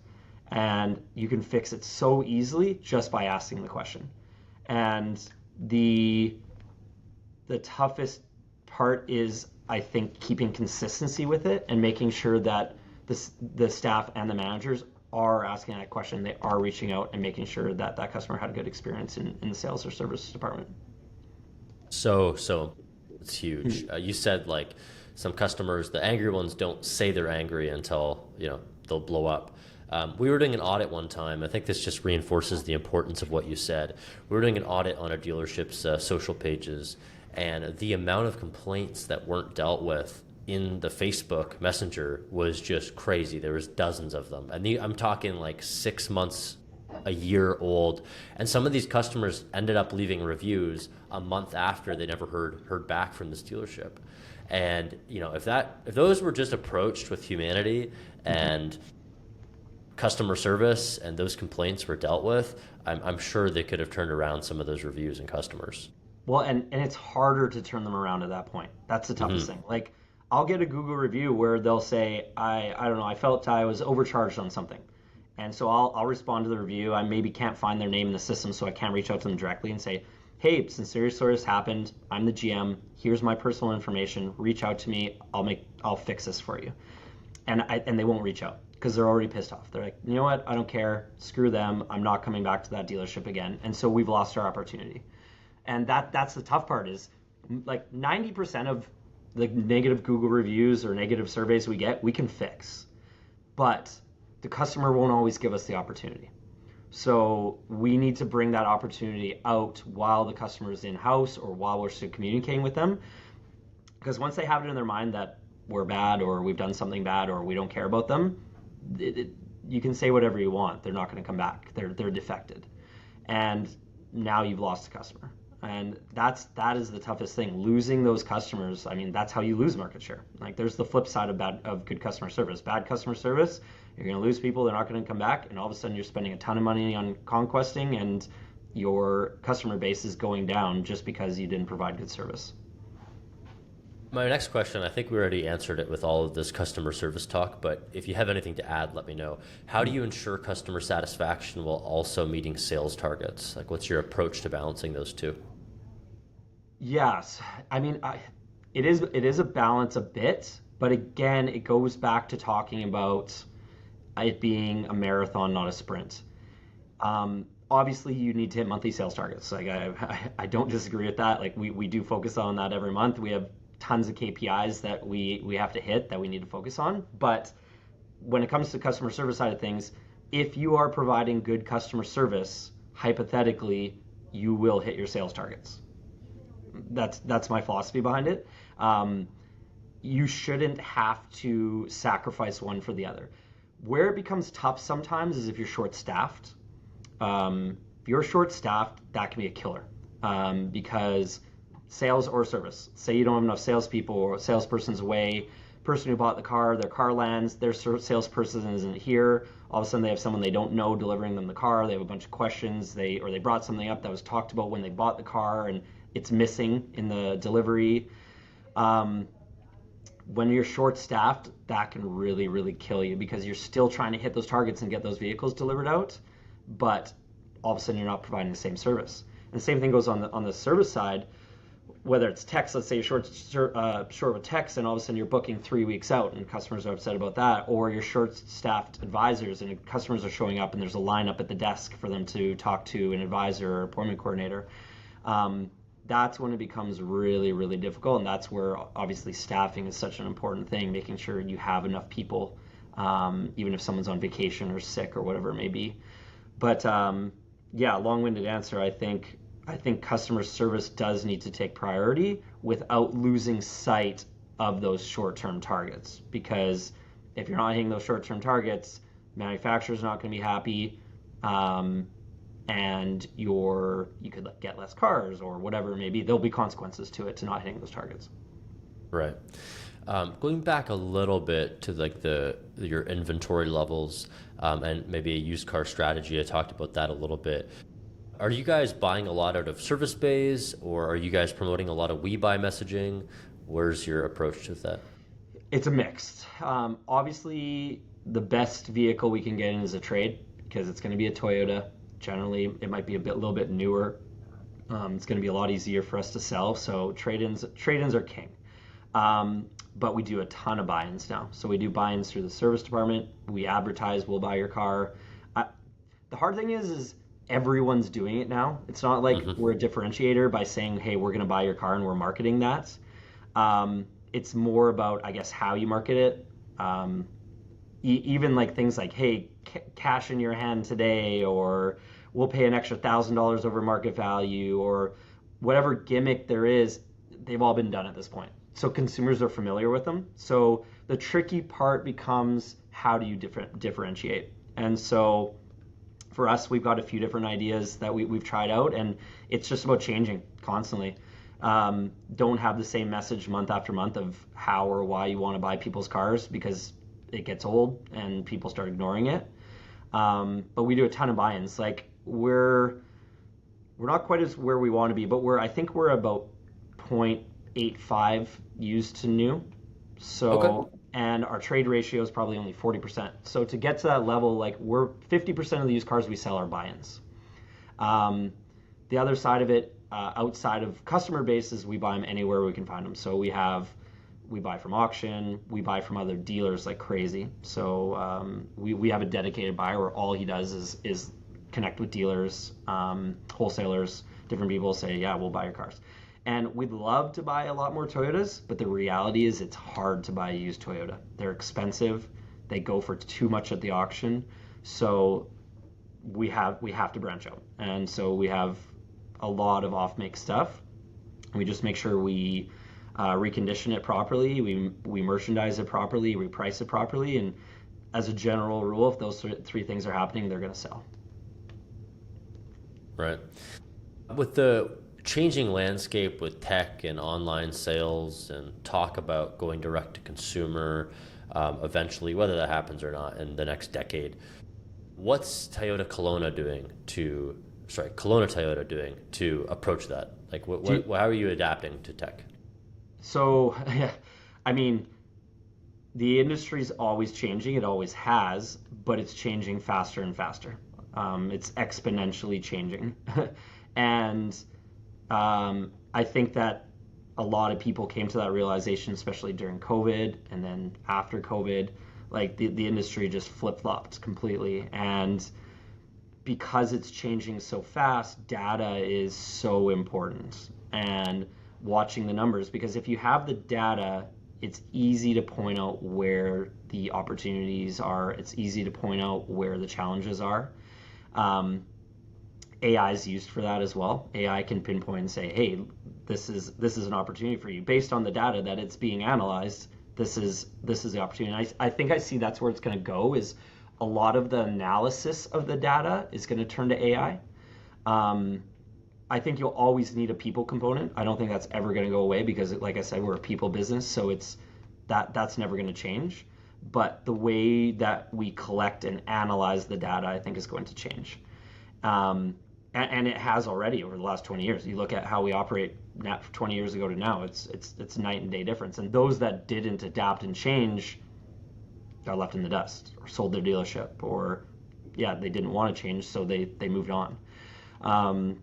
Speaker 2: And you can fix it so easily just by asking the question. And the toughest part is, I think, keeping consistency with it and making sure that the staff and the managers are asking that question. They are reaching out and making sure that that customer had a good experience in the sales or service department.
Speaker 1: So it's huge. You said like some customers, the angry ones don't say they're angry until, they'll blow up. We were doing an audit one time. I think this just reinforces the importance of what you said. We were doing an audit on a dealership's social pages, and the amount of complaints that weren't dealt with in the Facebook Messenger was just crazy. There was dozens of them. And I'm talking like 6 months, a year old. And some of these customers ended up leaving reviews a month after they never heard back from this dealership. And if those were just approached with humanity and customer service and those complaints were dealt with, I'm sure they could have turned around some of those reviews and customers.
Speaker 2: Well, and it's harder to turn them around at that point. That's the toughest thing. Like, I'll get a Google review where they'll say, I don't know, I felt I was overcharged on something. And so I'll respond to the review. I maybe can't find their name in the system, so I can't reach out to them directly and say, "Hey, sincerely sorry this happened. I'm the GM. Here's my personal information. Reach out to me. I'll fix this for you." And they won't reach out because they're already pissed off. They're like, "You know what? I don't care. Screw them. I'm not coming back to that dealership again." And so we've lost our opportunity. And that's the tough part is like 90% of the negative Google reviews or negative surveys we get, we can fix. But the customer won't always give us the opportunity. So we need to bring that opportunity out while the customer is in-house or while we're still communicating with them. Because once they have it in their mind that we're bad or we've done something bad or we don't care about them, you can say whatever you want. They're not going to come back. They're defected. And now you've lost a customer. And that is the toughest thing. Losing those customers, I mean, that's how you lose market share. Like there's the flip side of good customer service. Bad customer service, you're going to lose people. They're not going to come back. And all of a sudden you're spending a ton of money on conquesting and your customer base is going down just because you didn't provide good service.
Speaker 1: My next question, I think we already answered it with all of this customer service talk, but if you have anything to add, let me know. How do you ensure customer satisfaction while also meeting sales targets? Like, what's your approach to balancing those two?
Speaker 2: Yes, I mean, it is a balance a bit, but again, it goes back to talking about it being a marathon, not a sprint. Obviously, you need to hit monthly sales targets. Like I don't disagree with that. Like we do focus on that every month. We have tons of KPIs that we have to hit that we need to focus on. But when it comes to customer service side of things, if you are providing good customer service, hypothetically, you will hit your sales targets. That's my philosophy behind it. You shouldn't have to sacrifice one for the other. Where it becomes tough sometimes is if you're short-staffed. If you're short-staffed, that can be a killer because sales or service. Say you don't have enough salespeople or a salesperson's away, person who bought the car, their car lands, their salesperson isn't here. All of a sudden they have someone they don't know delivering them the car. They have a bunch of questions. They brought something up that was talked about when they bought the car and it's missing in the delivery. When you're short-staffed, that can really, really kill you because you're still trying to hit those targets and get those vehicles delivered out, but all of a sudden you're not providing the same service. And the same thing goes on the service side, whether it's text, let's say you're short with text and all of a sudden you're booking 3 weeks out and customers are upset about that, or you're short-staffed advisors and customers are showing up and there's a lineup at the desk for them to talk to an advisor or appointment coordinator. That's when it becomes really, really difficult, and that's where obviously staffing is such an important thing, making sure you have enough people, even if someone's on vacation or sick or whatever it may be. But yeah, long-winded answer. I think customer service does need to take priority without losing sight of those short-term targets, because if you're not hitting those short-term targets, manufacturer's not going to be happy. And you could get less cars or whatever it may be. There'll be consequences to it to not hitting those targets.
Speaker 1: Right. Going back a little bit to like your inventory levels and maybe a used car strategy, I talked about that a little bit. Are you guys buying a lot out of service bays, or are you guys promoting a lot of we buy messaging? Where's your approach to that?
Speaker 2: It's a mix. Obviously, the best vehicle we can get in is a trade because it's going to be a Toyota. Generally, it might be little bit newer. It's going to be a lot easier for us to sell. So trade-ins are king. But we do a ton of buy-ins now. So we do buy-ins through the service department. We advertise, we'll buy your car. The hard thing is everyone's doing it now. It's not like we're a differentiator by saying, hey, we're going to buy your car and we're marketing that. It's more about, I guess, how you market it. Even like things like, hey, cash in your hand today, or we'll pay an extra $1,000 over market value, or whatever gimmick there is, they've all been done at this point. So consumers are familiar with them. So the tricky part becomes how do you differentiate? And so for us, we've got a few different ideas that we've tried out, and it's just about changing constantly. Don't have the same message month after month of how or why you want to buy people's cars, because it gets old and people start ignoring it. But we do a ton of buy-ins. Like we're not quite as where we want to be, but I think we're about 0.85 used to new. So
Speaker 1: Okay.
Speaker 2: and our trade ratio is probably only 40%. So to get to that level, like we're 50% of the used cars we sell are buy-ins. The other side of it, outside of customer bases, we buy them anywhere we can find them. So we buy from auction, we buy from other dealers like crazy. So we have a dedicated buyer where all he does is connect with dealers, wholesalers, different people say, yeah, we'll buy your cars. And we'd love to buy a lot more Toyotas, but the reality is it's hard to buy a used Toyota. They're expensive. They go for too much at the auction. So we have to branch out. And so we have a lot of off-make stuff. We just make sure we recondition it properly, we merchandise it properly, we price it properly, and as a general rule, if those three things are happening, they're going to sell.
Speaker 1: Right. With the changing landscape with tech and online sales and talk about going direct to consumer eventually, whether that happens or not in the next decade, what's Kelowna Toyota doing to approach that? Like, how are you adapting to tech?
Speaker 2: So, yeah, I mean, the industry's always changing. It always has, but it's changing faster and faster. It's exponentially changing. And I think that a lot of people came to that realization, especially during COVID and then after COVID. Like the industry just flip-flopped completely. And because it's changing so fast, data is so important. And watching the numbers, because if you have the data, it's easy to point out where the opportunities are. It's easy to point out where the challenges are. AI is used for that as well. AI can pinpoint and say, "Hey, this is an opportunity for you based on the data that it's being analyzed. This is the opportunity." And I think I see that's where it's going to go. Is a lot of the analysis of the data is going to turn to AI. I think you'll always need a people component. I don't think that's ever going to go away because, like I said, we're a people business, so that's never going to change. But the way that we collect and analyze the data, I think, is going to change. And it has already over the last 20 years. You look at how we operate now, 20 years ago to now, it's night and day difference. And those that didn't adapt and change got left in the dust or sold their dealership, or yeah, they didn't want to change, so they moved on.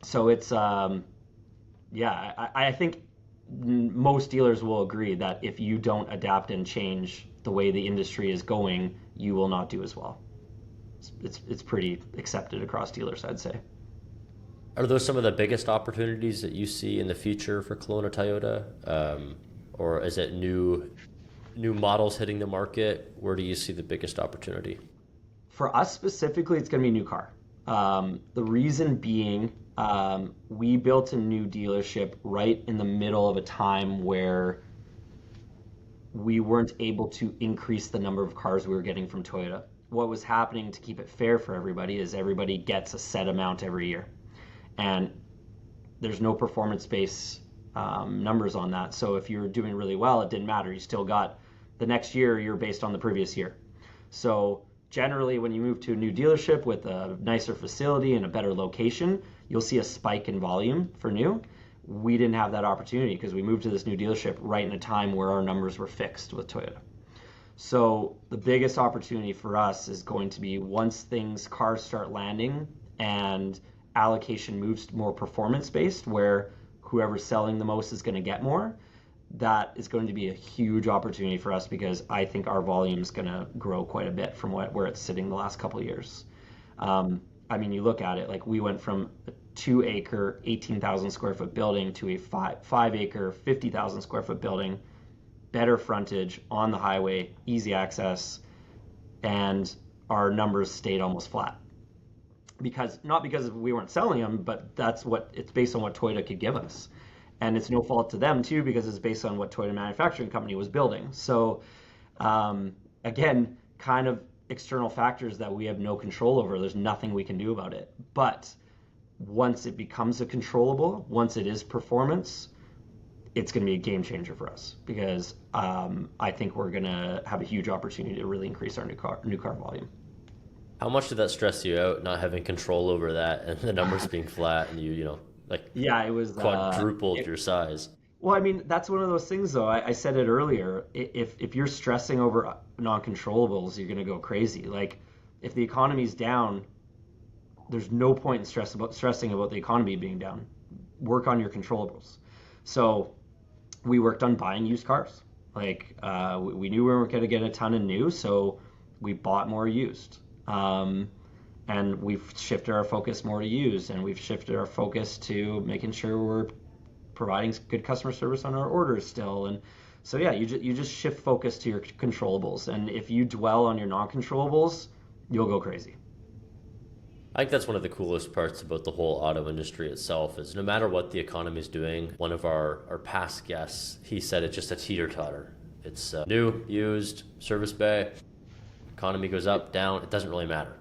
Speaker 2: So it's yeah, I think most dealers will agree that if you don't adapt and change the way the industry is going, you will not do as well. It's pretty accepted across dealers, I'd say.
Speaker 1: Are those some of the biggest opportunities that you see in the future for Kelowna Toyota, or is it new models hitting the market? Where do you see the biggest opportunity?
Speaker 2: For us specifically, it's going to be new car. The reason being, we built a new dealership right in the middle of a time where we weren't able to increase the number of cars we were getting from Toyota. What was happening to keep it fair for everybody is everybody gets a set amount every year. And there's no performance-based numbers on that. So if you were doing really well, it didn't matter. You still got the next year, you're based on the previous year. So generally, when you move to a new dealership with a nicer facility and a better location, you'll see a spike in volume for new. We didn't have that opportunity because we moved to this new dealership right in a time where our numbers were fixed with Toyota. So the biggest opportunity for us is going to be once cars start landing and allocation moves more performance based, where whoever's selling the most is going to get more. That is going to be a huge opportunity for us because I think our volume is going to grow quite a bit from where it's sitting the last couple of years. I mean, you look at it, like we went from a 2-acre, 18,000 square foot building to a 5-acre, 50,000 square foot building, better frontage on the highway, easy access, and our numbers stayed almost flat. Not because we weren't selling them, but it's based on what Toyota could give us. And it's no fault to them too, because it's based on what Toyota Manufacturing Company was building. So again, kind of external factors that we have no control over. There's nothing we can do about it. But once it becomes a controllable, once it is performance, it's going to be a game changer for us because I think we're going to have a huge opportunity to really increase our new car volume.
Speaker 1: How much did that stress you out, not having control over that and the numbers being flat and like
Speaker 2: Yeah, it was
Speaker 1: quadrupled your size?
Speaker 2: well, I mean, that's one of those things, though. I said it earlier. If you're stressing over non-controllables, you're going to go crazy. Like, if the economy's down, there's no point in stressing about the economy being down. Work on your controllables. So we worked on buying used cars. Like, we knew we weren't going to get a ton of new, so we bought more used. And we've shifted our focus more to used, and we've shifted our focus to making sure we're providing good customer service on our orders still. And so yeah, you just shift focus to your controllables, and if you dwell on your non-controllables, you'll go crazy.
Speaker 1: I think that's one of the coolest parts about the whole auto industry itself is no matter what the economy is doing, one of our past guests, he said it's just a teeter-totter. It's new, used, service bay, economy goes up, down, it doesn't really matter.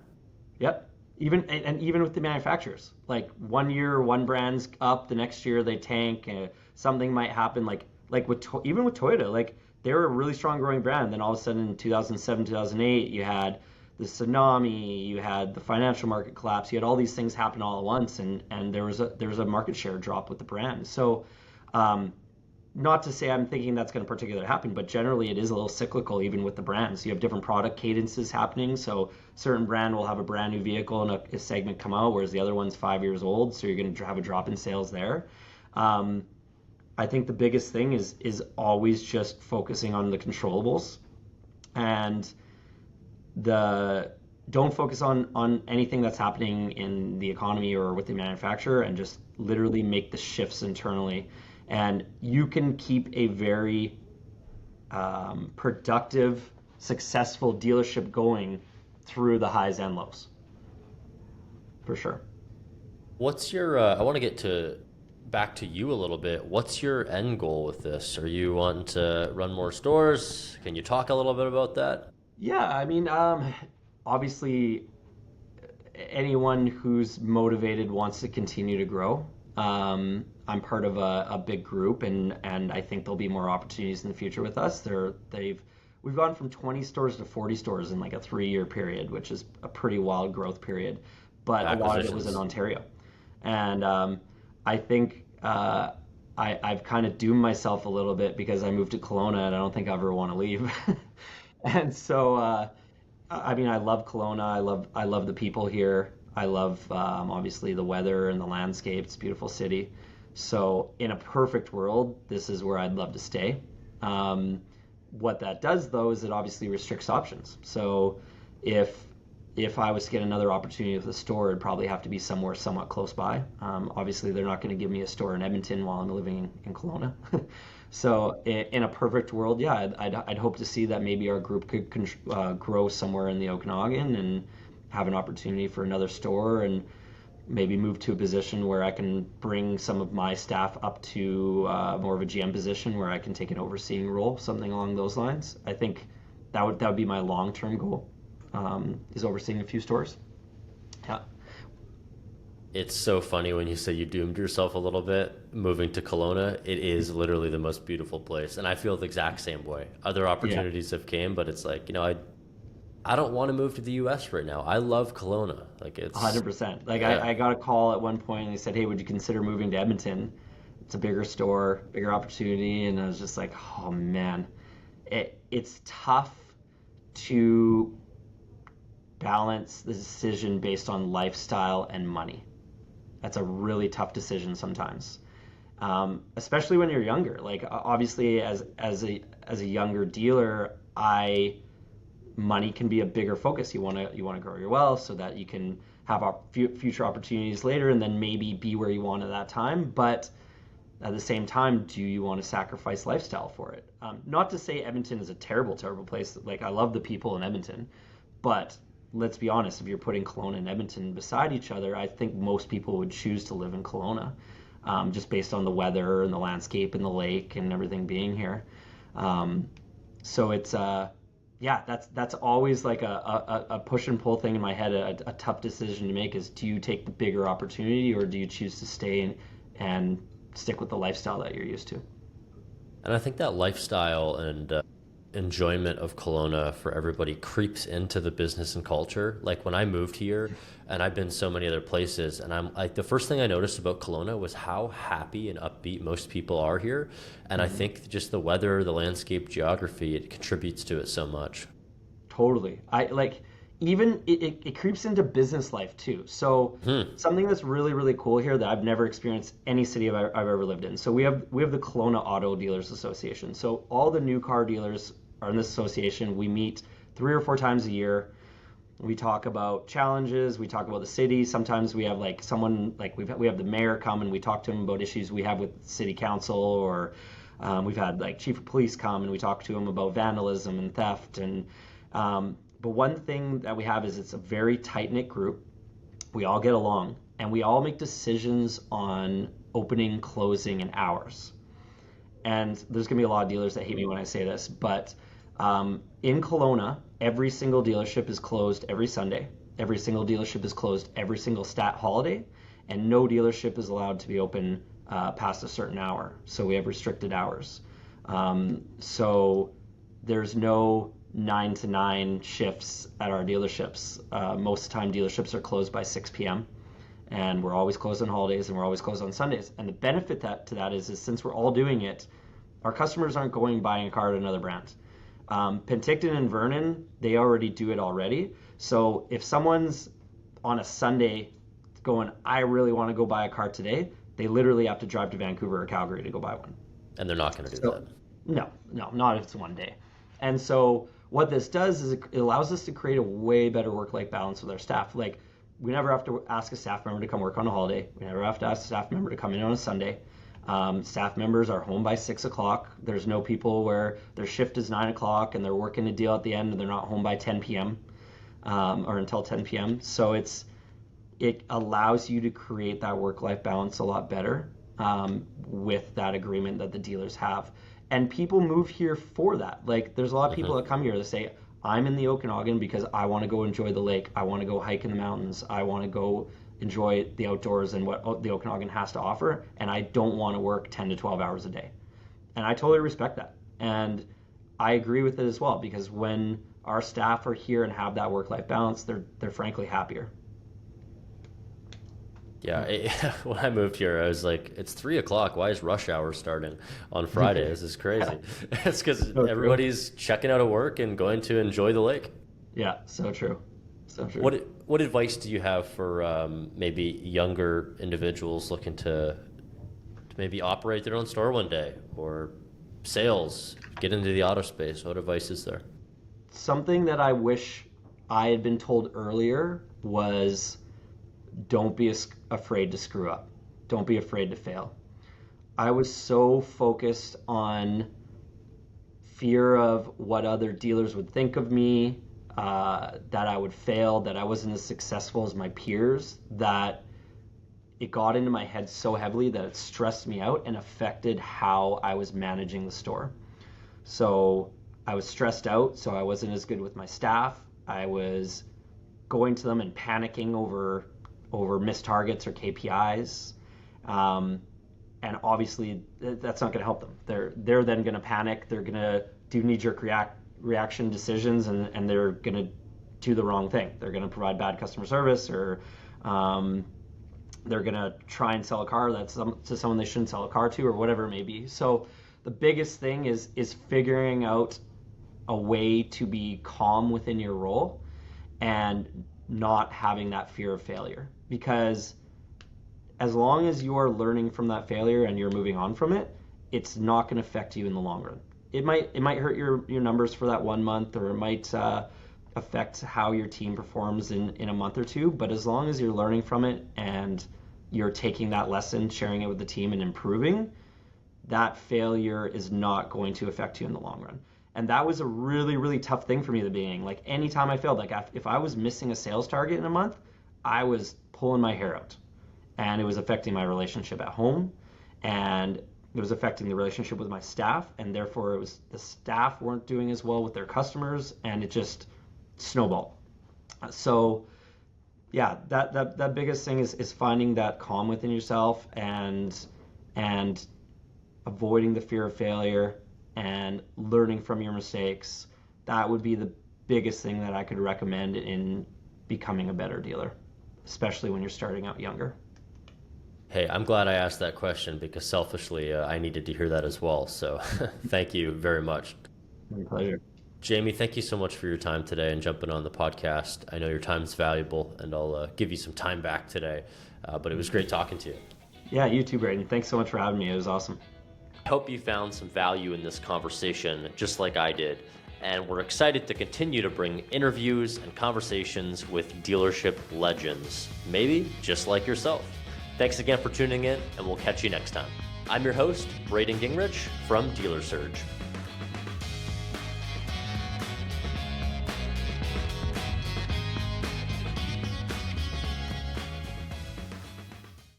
Speaker 2: Yep. Even with the manufacturers, like one year one brand's up, the next year they tank. Something might happen, like even with Toyota, like they were a really strong growing brand. Then all of a sudden in 2007, 2008, you had the tsunami, you had the financial market collapse, you had all these things happen all at once, and there was a market share drop with the brand. So not to say I'm thinking that's going to particularly happen, but generally it is a little cyclical even with the brands. You have different product cadences happening. So certain brand will have a brand new vehicle and a segment come out, whereas the other one's 5 years old. So you're going to have a drop in sales there. I think the biggest thing is always just focusing on the controllables, and the don't focus on anything that's happening in the economy or with the manufacturer, and just literally make the shifts internally. And you can keep a very productive, successful dealership going through the highs and lows, for sure.
Speaker 1: What's your, I want to get to back to you a little bit. What's your end goal with this? Are you wanting to run more stores? Can you talk a little bit about that?
Speaker 2: Yeah, I mean, obviously, anyone who's motivated wants to continue to grow. I'm part of a big group, and I think there'll be more opportunities in the future with us. We've gone from 20 stores to 40 stores in like a 3-year period, which is a pretty wild growth period. But a lot of it was in Ontario, and I think I've kind of doomed myself a little bit because I moved to Kelowna, and I don't think I ever want to leave. And so, I mean, I love Kelowna. I love the people here. I love obviously the weather and the landscape. It's a beautiful city. So in a perfect world, this is where I'd love to stay. What that does though is it obviously restricts options. So if I was to get another opportunity with a store, it'd probably have to be somewhere somewhat close by. Obviously, they're not going to give me a store in Edmonton while I'm living in Kelowna. So in a perfect world, yeah, I'd hope to see that maybe our group could grow somewhere in the Okanagan and have an opportunity for another store, and maybe move to a position where I can bring some of my staff up to more of a GM position where I can take an overseeing role, something along those lines. I think that would be my long-term goal, is overseeing a few stores. Yeah.
Speaker 1: It's so funny when you say you doomed yourself a little bit moving to Kelowna. It is literally the most beautiful place, and I feel the exact same way. Other
Speaker 2: Yeah.
Speaker 1: opportunities have came, but it's like, I don't want to move to the US right now. I love Kelowna. Like it's
Speaker 2: 100%. Like
Speaker 1: yeah.
Speaker 2: I got a call at one point and they said, "Hey, would you consider moving to Edmonton? It's a bigger store, bigger opportunity." And I was just like, "Oh man, it's tough to balance the decision based on lifestyle and money. That's a really tough decision sometimes, especially when you're younger. Like obviously, as a younger dealer, money can be a bigger focus. You want to grow your wealth so that you can have future opportunities later, and then maybe be where you want at that time. But at the same time, do you want to sacrifice lifestyle for it? Not to say Edmonton is a terrible, terrible place. Like I love the people in Edmonton, but let's be honest. If you're putting Kelowna and Edmonton beside each other, I think most people would choose to live in Kelowna, just based on the weather and the landscape and the lake and everything being here. So it's yeah, that's always like a push and pull thing in my head. A tough decision to make is, do you take the bigger opportunity, or do you choose to stay and stick with the lifestyle that you're used to?
Speaker 1: And I think that lifestyle and enjoyment of Kelowna for everybody creeps into the business and culture. Like when I moved here, and I've been so many other places, and I'm like, the first thing I noticed about Kelowna was how happy and upbeat most people are here. And I think just the weather, the landscape, geography, it contributes to it so much.
Speaker 2: Totally. I like, even it creeps into business life too. So something that's really, really cool here that I've never experienced any city I've ever lived in. So we have the Kelowna Auto Dealers Association. So all the new car dealers are in this association. We meet 3 or 4 times a year. We talk about challenges. We talk about the city. Sometimes we have like someone like we have the mayor come and we talk to him about issues we have with city council, or we've had like chief of police come and we talk to him about vandalism and theft. And but one thing that we have is it's a very tight knit group. We all get along and we all make decisions on opening, closing, and hours. And there's gonna be a lot of dealers that hate me when I say this, but in Kelowna, every single dealership is closed every Sunday. Every single dealership is closed every single stat holiday, and no dealership is allowed to be open past a certain hour. So we have restricted hours. So there's no 9 to 9 shifts at our dealerships. Most of the time, dealerships are closed by 6 p.m. And we're always closed on holidays and we're always closed on Sundays. And the benefit to that is since we're all doing it, our customers aren't going buying a car at another brand. Penticton and Vernon, they already do it already. So if someone's on a Sunday going, I really want to go buy a car today, they literally have to drive to Vancouver or Calgary to go buy one.
Speaker 1: And they're not going to do that.
Speaker 2: No, not if it's one day. And so what this does is it allows us to create a way better work-life balance with our staff. Like, we never have to ask a staff member to come work on a holiday. We never have to ask a staff member to come in on a Sunday. Staff members are home by 6 o'clock. There's no people where their shift is 9 o'clock and they're working a deal at the end and they're not home by 10 p.m. Or until 10 p.m. So it allows you to create that work-life balance a lot better with that agreement that the dealers have. And people move here for that. Like, there's a lot of people that come here that say, I'm in the Okanagan because I want to go enjoy the lake. I want to go hike in the mountains. I want to go enjoy the outdoors and what the Okanagan has to offer. And I don't want to work 10 to 12 hours a day. And I totally respect that. And I agree with it as well, because when our staff are here and have that work-life balance, they're frankly happier.
Speaker 1: Yeah, when I moved here, I was like, it's 3 o'clock. Why is rush hour starting on Friday? This is crazy. It's because everybody's checking out of work and going to enjoy the lake.
Speaker 2: Yeah, so true. So true.
Speaker 1: What advice do you have for maybe younger individuals looking to maybe operate their own store one day, or sales, get into the auto space? What advice is there?
Speaker 2: Something that I wish I had been told earlier was, don't be afraid to screw up. Don't be afraid to fail. I was so focused on fear of what other dealers would think of me, that I would fail, that I wasn't as successful as my peers, that it got into my head so heavily that it stressed me out and affected how I was managing the store. So I was stressed out, so I wasn't as good with my staff. I was going to them and panicking over missed targets or KPIs. And obviously that's not going to help them. They're then going to panic. They're going to do knee-jerk reaction decisions, and they're going to do the wrong thing. They're going to provide bad customer service, or they're going to try and sell a car to someone they shouldn't sell a car to, or whatever it may be. So the biggest thing is figuring out a way to be calm within your role and not having that fear of failure. Because as long as you're learning from that failure and you're moving on from it, it's not going to affect you in the long run. It might hurt your numbers for that 1 month, or it might affect how your team performs in a month or two. But as long as you're learning from it and you're taking that lesson, sharing it with the team, and improving, that failure is not going to affect you in the long run. And that was a really, really tough thing for me at the beginning. Like, anytime I failed, like if I was missing a sales target in a month, I was pulling my hair out. And it was affecting my relationship at home, and it was affecting the relationship with my staff, and therefore it was the staff weren't doing as well with their customers, and it just snowballed. So yeah, that biggest thing is finding that calm within yourself and avoiding the fear of failure and learning from your mistakes. That would be the biggest thing that I could recommend in becoming a better dealer, especially when you're starting out younger.
Speaker 1: Hey, I'm glad I asked that question, because selfishly, I needed to hear that as well. So thank you very much.
Speaker 2: My pleasure.
Speaker 1: Jamie, thank you so much for your time today and jumping on the podcast. I know your time is valuable, and I'll give you some time back today, but it was great talking to you.
Speaker 2: Yeah, you too, Braden. Thanks so much for having me. It was awesome.
Speaker 1: I hope you found some value in this conversation, just like I did. and we're excited to continue to bring interviews and conversations with dealership legends, maybe just like yourself. Thanks again for tuning in, and we'll catch you next time. I'm your host, Braden Gingrich from Dealer Surge.